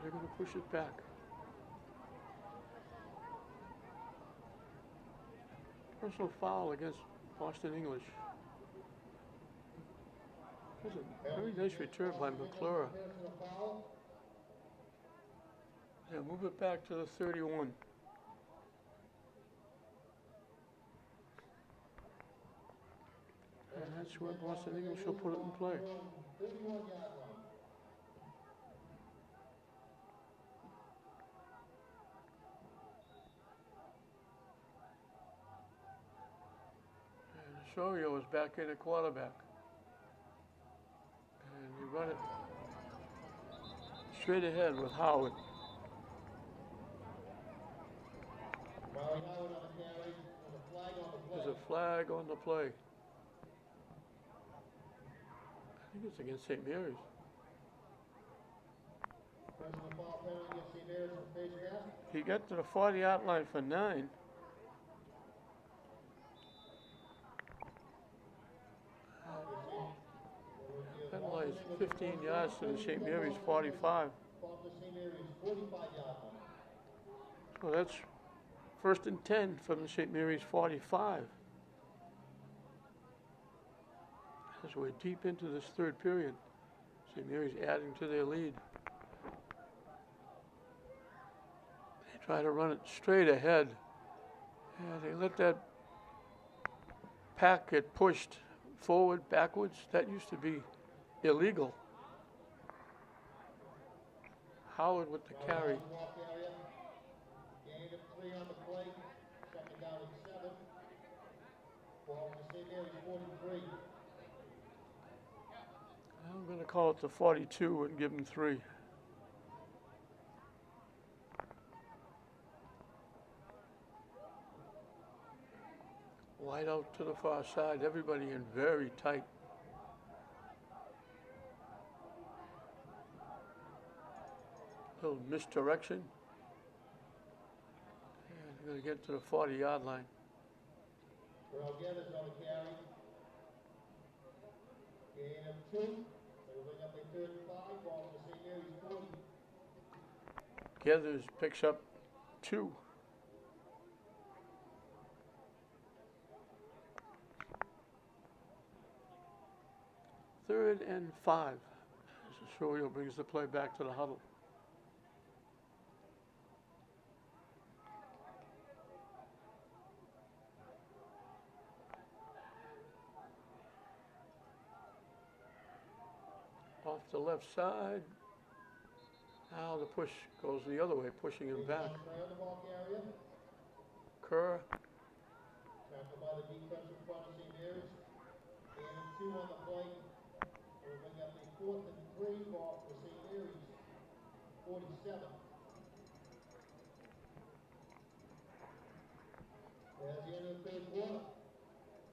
They're going to push it back. Personal foul against Boston English. That was a very nice return by McClure. Yeah, move it back to the 31. And that's where Boston English will put it in play. Osorio is back in at quarterback. And you run it straight ahead with Howard. There's a flag on the play. I think it's against St. Mary's. He got to the 40-yard line for 9. Penalized 15 yards to the St. Mary's 45. So that's 1st and 10 from the St. Mary's 45. As we're deep into this third period, St. Mary's adding to their lead. They try to run it straight ahead. And they let that pack get pushed forward, backwards. That used to be illegal. Howard with the carry. Gain of 3 on the play. 2nd down and 7. Ball to St. Mary's 43. I'm going to call it the 42 and give him 3. Wide out to the far side. Everybody in very tight. Little misdirection. And they're going to get to the 40-yard line. Terrell Gathers on the carry. Gain of 2. They'll bring up a 3rd and 5. Ball to St. Mary's 40. Gathers picks up 2. Third and 5. Osorio brings the play back to the huddle. Off the left side. Now the push goes the other way, pushing him back. Kerr. Tackled by the defense in front of St. Mary's. Gain of 2 on the play. We'll bring up a 4th and 3 ball for St. Mary's. 47. As the end of the 3rd quarter.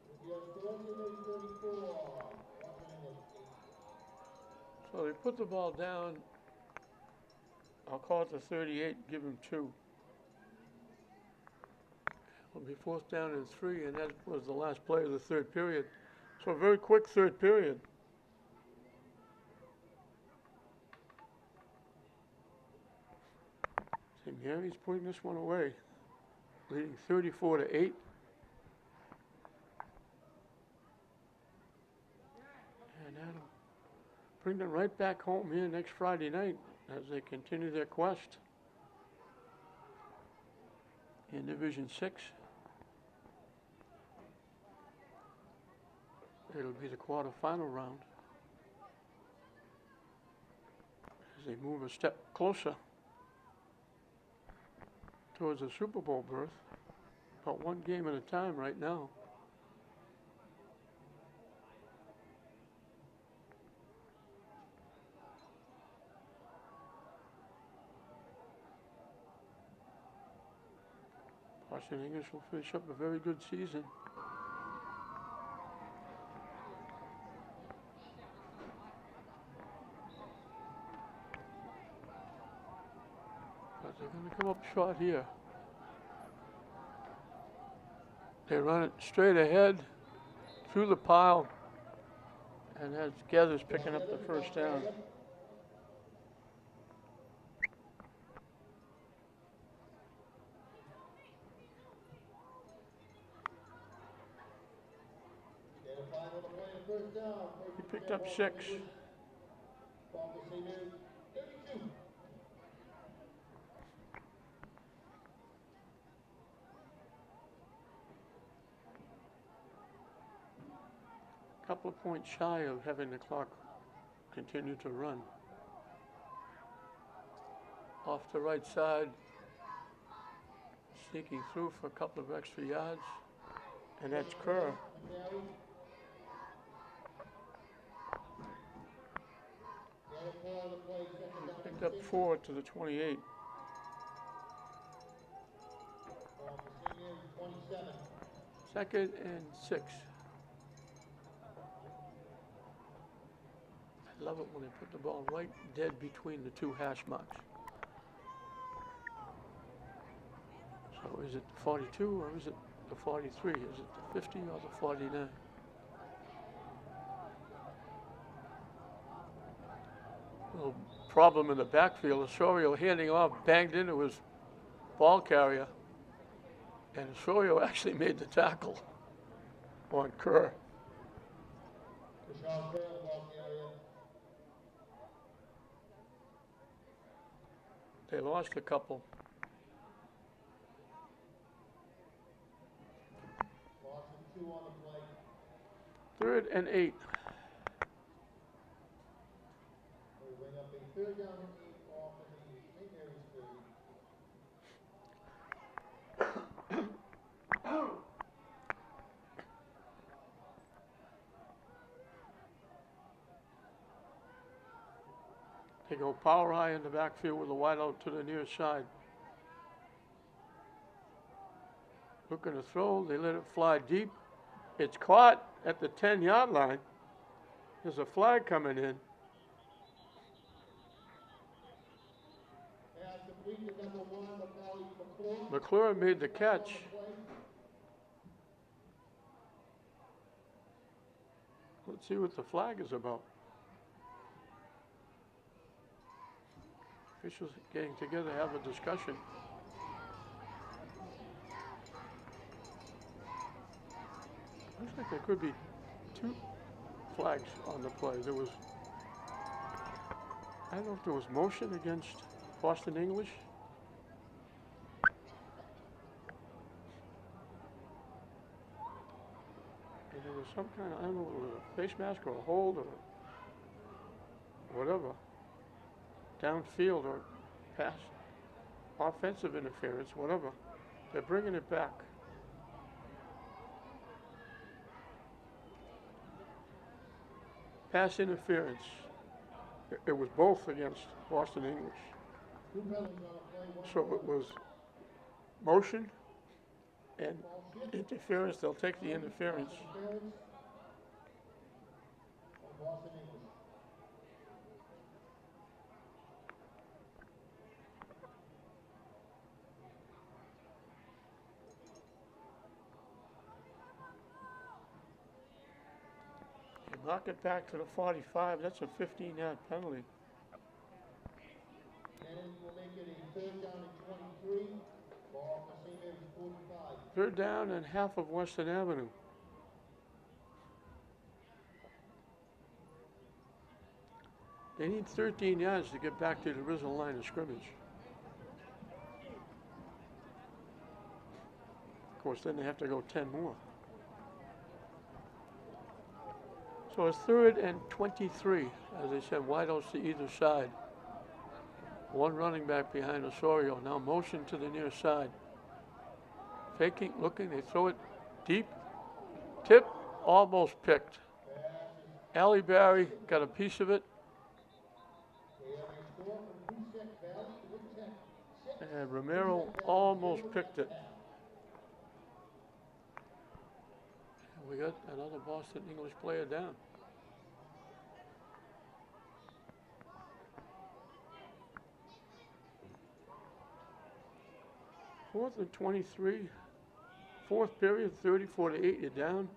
With your score, St. Mary's 34. So they put the ball down. I'll call it the 38, give him 2. It'll be 4th down and 3, and that was the last play of the third period. So a very quick third period. St. Mary's putting this one away, leading 34-8. And that'll bring them right back home here next Friday night as they continue their quest in Division 6. It'll be the quarterfinal round as they move a step closer towards a Super Bowl berth. About one game at a time right now. Boston English will finish up a very good season. But they're going to come up short here. They run it straight ahead through the pile, and that's Gathers picking up the first down. He picked up 6. Couple of points shy of having the clock continue to run. Off the right side, sneaking through for a couple of extra yards, and that's Kerr. He picked up 4 to the 28. Second and 6. I love it when they put the ball right dead between the two hash marks. So is it the 42 or is it the 43? Is it the 50 or the 49? Little problem in the backfield. Osorio handing off, banged into his ball carrier, and Osorio actually made the tackle on Kerr. They lost a couple. Third and 8. They go power high in the backfield with a wide out to the near side. Looking to throw, they let it fly deep. It's caught at the 10-yard line. There's a flag coming in. McClure made the catch. Let's see what the flag is about. Officials getting together to have a discussion. Looks like there could be 2 flags on the play. There was, I don't know if there was motion against Boston English. And there was some kind of, I don't know, it was a face mask or a hold or whatever. Downfield or pass, offensive interference, whatever. They're bringing it back. Pass interference. It was both against Boston English. So it was motion and interference. They'll take the interference. knock it back to the 45. That's a 15-yard penalty. Lennon will make it a third down and 23. Ball for St. Mary's 45. Third down and half of Western Avenue. They need 13 yards to get back to the original line of scrimmage. Of course, then they have to go 10 more. So it's 3rd and 23, as they said, wideouts to either side. One running back behind Osorio, now motion to the near side. Faking, looking, they throw it deep. Tip, almost picked. Allie Barry got a piece of it. And Romero almost picked it. And we got another Boston English player down. Fourth and 23. Fourth period, 34-8. You're down.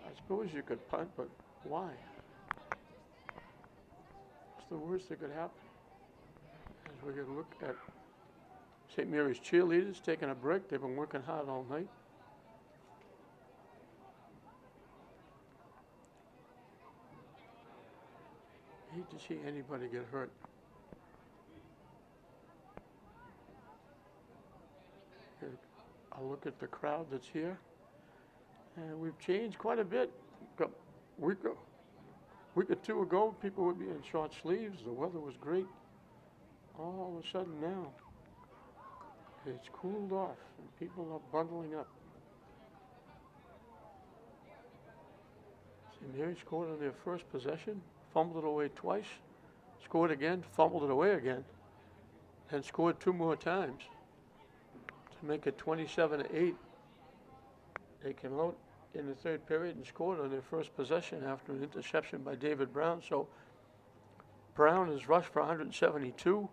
I suppose you could punt, but why? What's the worst that could happen? As we're going to look at St. Mary's cheerleaders taking a break. They've been working hard all night. I hate to see anybody get hurt. I'll look at the crowd that's here. And we've changed quite a bit. A week or two ago, people would be in short sleeves. The weather was great. All of a sudden now, it's cooled off and people are bundling up. St. Mary scored on their first possession, fumbled it away twice, scored again, fumbled it away again, and scored 2 more times to make it 27-8. They came out in the third period and scored on their first possession after an interception by David Brown. So Brown has rushed for 172,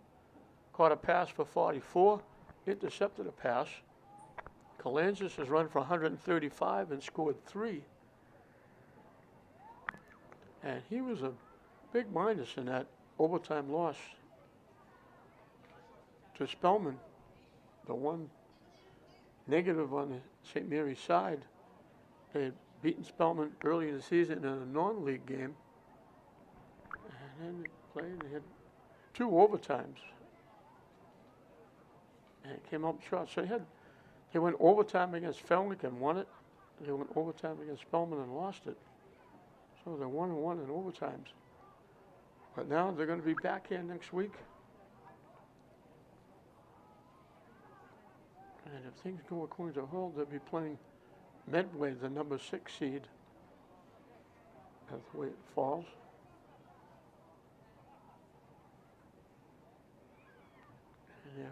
caught a pass for 44, intercepted a pass. Kalanzis has run for 135 and scored 3. And he was a big minus in that overtime loss to Spellman. The one negative on the St. Mary's side, they had beaten Spellman early in the season in a non-league game. And then they played, they had 2 overtimes. And it came up short. So they went overtime against Felnick and won it. They went overtime against Spellman and lost it. So they're 1-1 in overtimes. But now they're going to be back here next week. And if things go according to Hull, they'll be playing Medway, the number 6 seed. That's the way it falls. And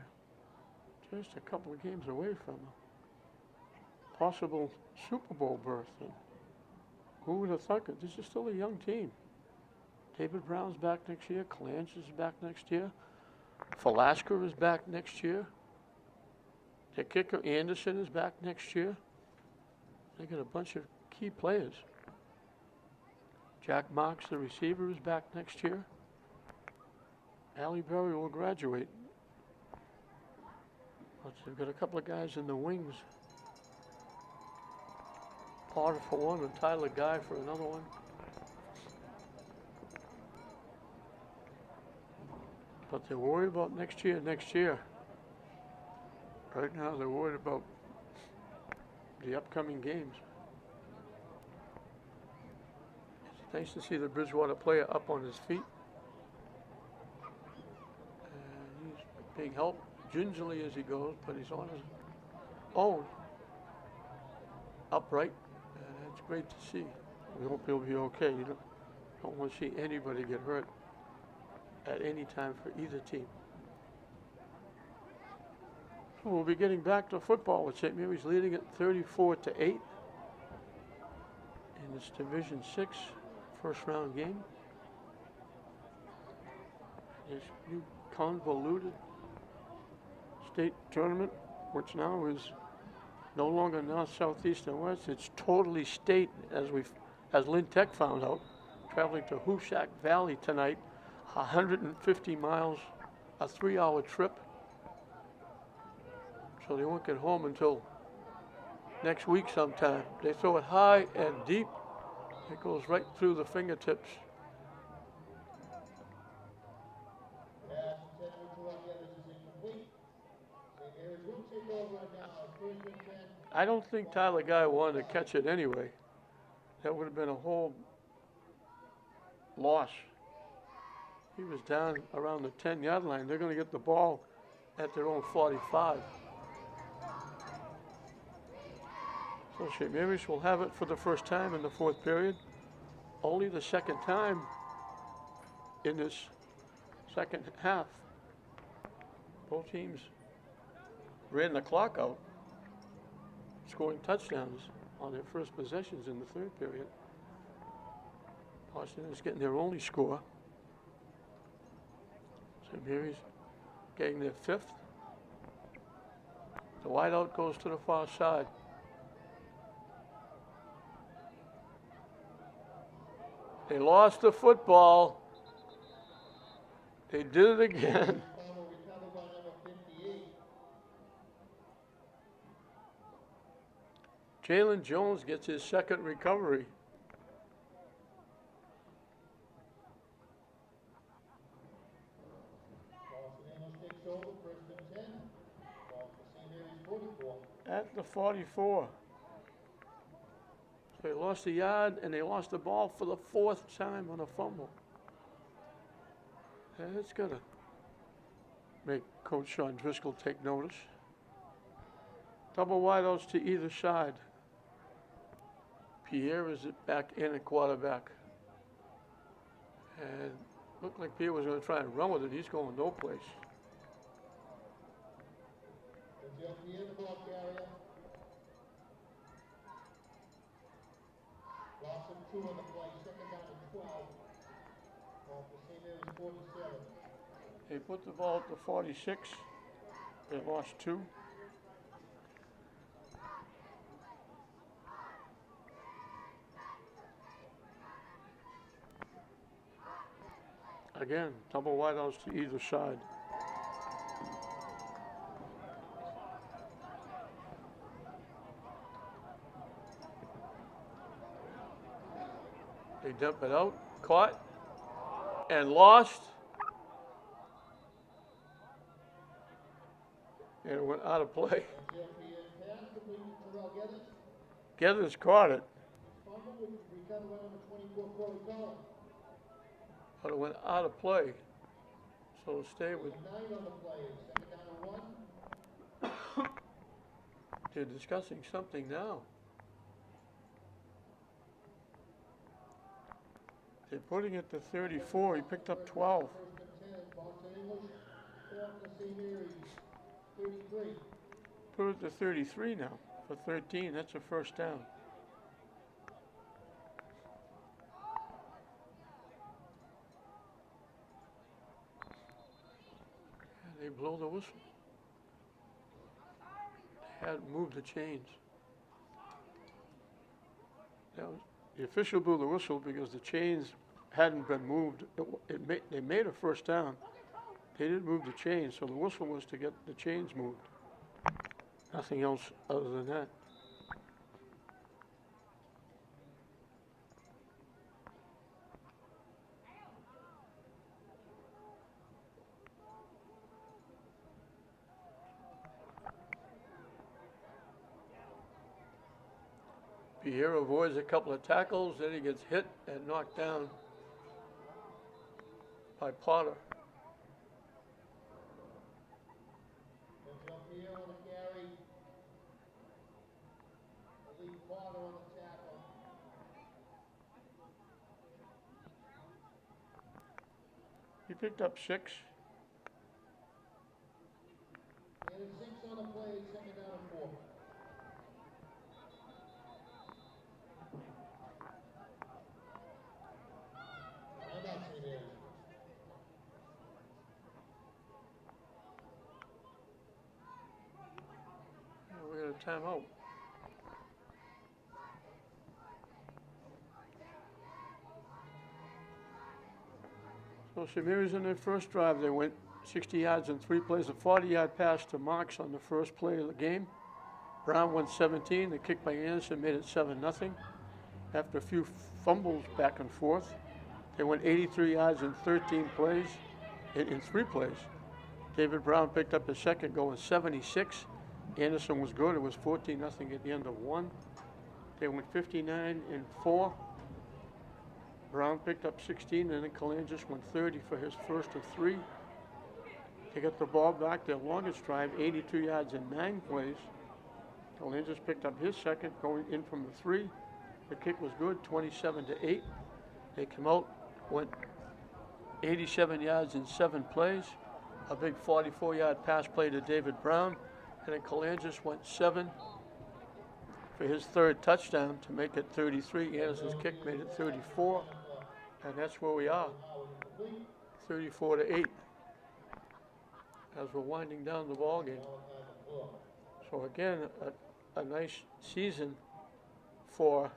they're just a couple of games away from a possible Super Bowl berth. And who would have thought it? This is still a young team. David Brown's back next year. Clanch is back next year. Falasker is back next year. Their kicker Anderson is back next year. They got a bunch of key players. Jack Marks, the receiver, is back next year. Allie Berry will graduate. But they've got a couple of guys in the wings. Potter for one and Tyler Guy for another one. But they're worried about next year. Right now they're worried about the upcoming games. It's nice to see the Bridgewater player up on his feet. And he's being helped gingerly as he goes, but he's on his own, upright, and that's great to see. We hope he'll be okay. You don't want to see anybody get hurt at any time for either team. So we'll be getting back to football with St. Mary's leading at 34-8 in this Division 6 first round game. This new convoluted state tournament, which now is no longer north, south, east, and west. It's totally state as Lynn Tech found out, traveling to Hoosac Valley tonight, 150 miles, a 3-hour trip. So they won't get home until next week sometime. They throw it high and deep. It goes right through the fingertips. Pass intended to run the others is incomplete. St. Mary's will take over it now. First and 10. I don't think Tyler Guy wanted to catch it anyway. That would have been a whole loss. He was down around the 10-yard line. They're going to get the ball at their own 45. So St. Mary's will have it for the first time in the fourth period. Only the second time in this second half. Both teams ran the clock out, scoring touchdowns on their first possessions in the third period. Boston is getting their only score. St. Mary's getting their fifth. The wideout goes to the far side. They lost the football. They did it again. Fumble recovered by number 58. Jalen Jones gets his second recovery. Boston English takes over. First and 10. Ball for St. Mary's 44. At the 44. So they lost a yard and they lost the ball for the fourth time on a fumble. That's going to make Coach Sean Driscoll take notice. Double wideouts to either side. Pierre is back in at quarterback. And looked like Pierre was going to try and run with it. He's going no place. Until Pierre, the ball carrier. Loss of 2 on the play. Second down and 12. Ball for St. Mary's 47. They put the ball at the 46. They lost 2. Again, double wideouts to either side. They dump it out, caught, and lost. And it went out of play. Until Pierre pass complete to Terrell Gethers. Gethers caught it, Fumble recovered by number 24, Corey Collins. but it went out of play. So it'll stay with. 9 on the play. Second down and 1. They're discussing something now. They're putting it to 34. He picked up 12. First and 10. Boston English. Fourth to St. Mary's 33. Put it to 33 now for 13. That's a first down. And they blow the whistle. They hadn't moved the chains. Now, the official blew the whistle because the chains hadn't been moved. They made a first down. They didn't move the chains, so the whistle was to get the chains moved. Nothing else other than that. Pierre avoids a couple of tackles, then he gets hit and knocked down by Potter. Until Pierre on the carry. Lee Potter on the tackle. He picked up 6. And it's 6 on the play. Second down and 4. Timeout, St. Mary's. We got a timeout. So St. Mary's in their first drive, they went 60 yards in 3 plays, a 40-yard pass to Marks on the first play of the game. Brown went 17, the kick by Anderson made it 7-0. After a few fumbles back and forth, they went 83 yards in 13 plays, in 3 plays. David Brown picked up his second, going 76. Anderson was good, it was 14-0 at the end of 1. They went 59 in 4. Brown picked up 16, and then Kalangis went 30 for his first of 3. They got the ball back, their longest drive, 82 yards in 9 plays. Kalangis picked up his second, going in from the 3. The kick was good, 27-8. They come out, went 87 yards in 7 plays. A big 44-yard pass play to David Brown, and then Kalangis went 7 for his third touchdown to make it 33. Anderson's kick made it 34, and that's where we are, 34-8, as we're winding down the ball game. So again, a nice season for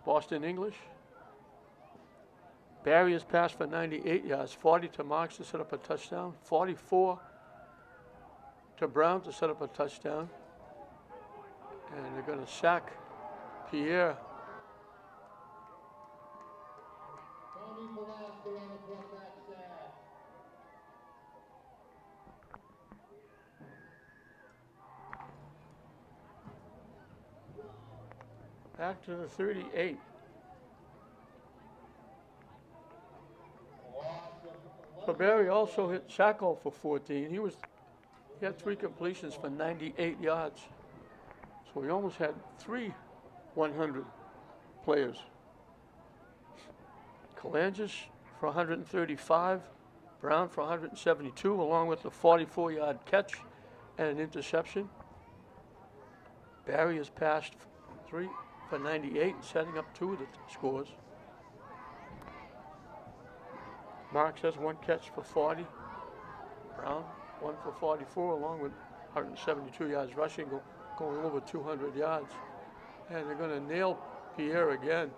Boston English. Barry has passed for 98 yards, 40 to Marks to set up a touchdown, 44 to Brown to set up a touchdown. And they're going to sack Pierre. Back to the 38. So Barry also hit Sacco for 14. He had 3 completions for 98 yards. So he almost had 3 100 players. Kalangis for 135, Brown for 172, along with a 44-yard catch and an interception. Barry has passed 3 for 98, setting up 2 of the scores. Marks has 1 catch for 40. Brown, 1 for 44, along with 172 yards rushing, going over 200 yards. And they're going to nail Pierre again.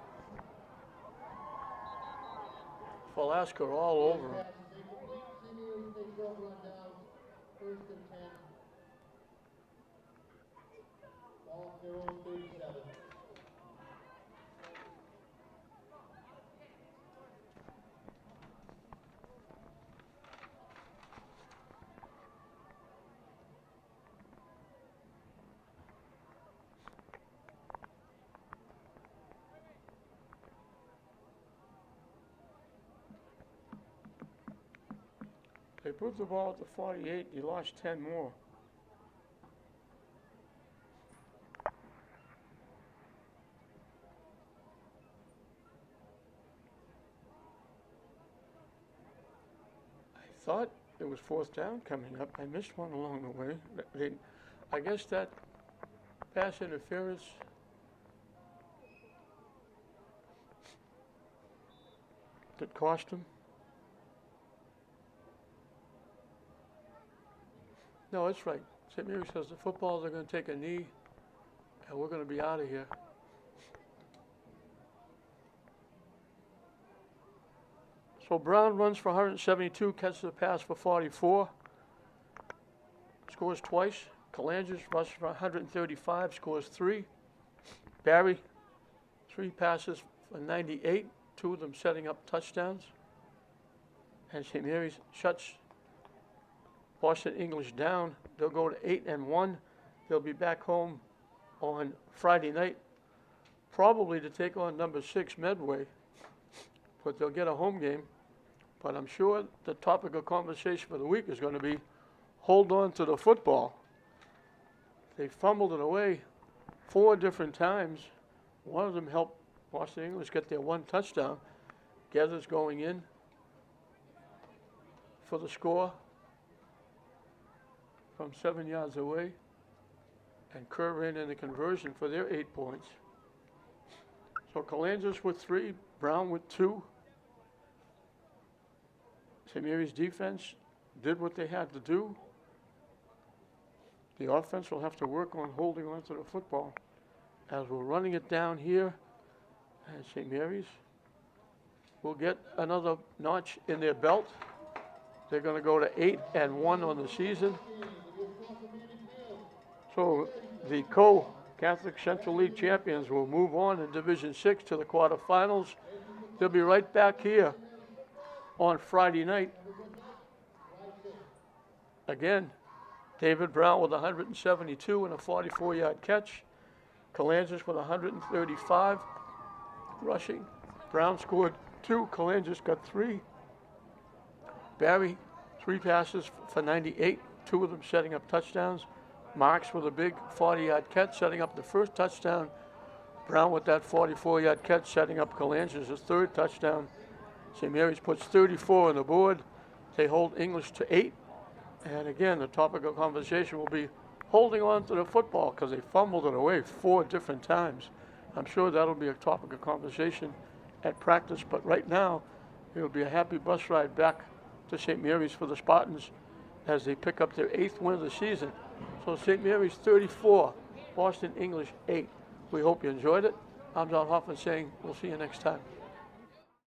Velasco all over him. They put the ball at the 48, he lost 10 more. I thought it was 4th down coming up. I missed one along the way. I guess that pass interference that cost him. No, it's right. St. Mary says the footballs are going to take a knee, and we're going to be out of here. So Brown runs for 172, catches a pass for 44, scores twice. Kalangis rushes for 135, scores 3. Barry, 3 passes for 98, 2 of them setting up touchdowns. And St. Mary's shuts Boston English down. They'll go to 8-1. They'll be back home on Friday night, probably to take on number 6 Medway, but they'll get a home game. But I'm sure the topic of conversation for the week is going to be hold on to the football. They fumbled it away 4 different times. One of them helped Boston English get their 1 touchdown. Gathers going in for the score from 7 yards away, and Kerr ran in the conversion for their 8 points. So Kalangis with 3, Brown with 2. St. Mary's defense did what they had to do. The offense will have to work on holding on to the football. as we're running it down here at St. Mary's, will get another notch in their belt. They're going to go to 8-1 on the season. So the co-Catholic Central League champions will move on in Division 6 to the quarterfinals. They'll be right back here on Friday night. Again, David Brown with 172 and a 44-yard catch. Calangis with 135 rushing. Brown scored 2. Calangis got 3. Barry, 3 passes for 98, 2 of them setting up touchdowns. Marks with a big 40-yard catch, setting up the first touchdown. Brown with that 44-yard catch, setting up Calangis' 3rd touchdown. St. Mary's puts 34 on the board. They hold English to 8. And again, the topic of conversation will be holding on to the football because they fumbled it away 4 different times. I'm sure that'll be a topic of conversation at practice, but right now, it'll be a happy bus ride back to St. Mary's for the Spartans as they pick up their 8th win of the season. So St. Mary's 34, Boston English 8. We hope you enjoyed it. I'm John Hoffman saying we'll see you next time.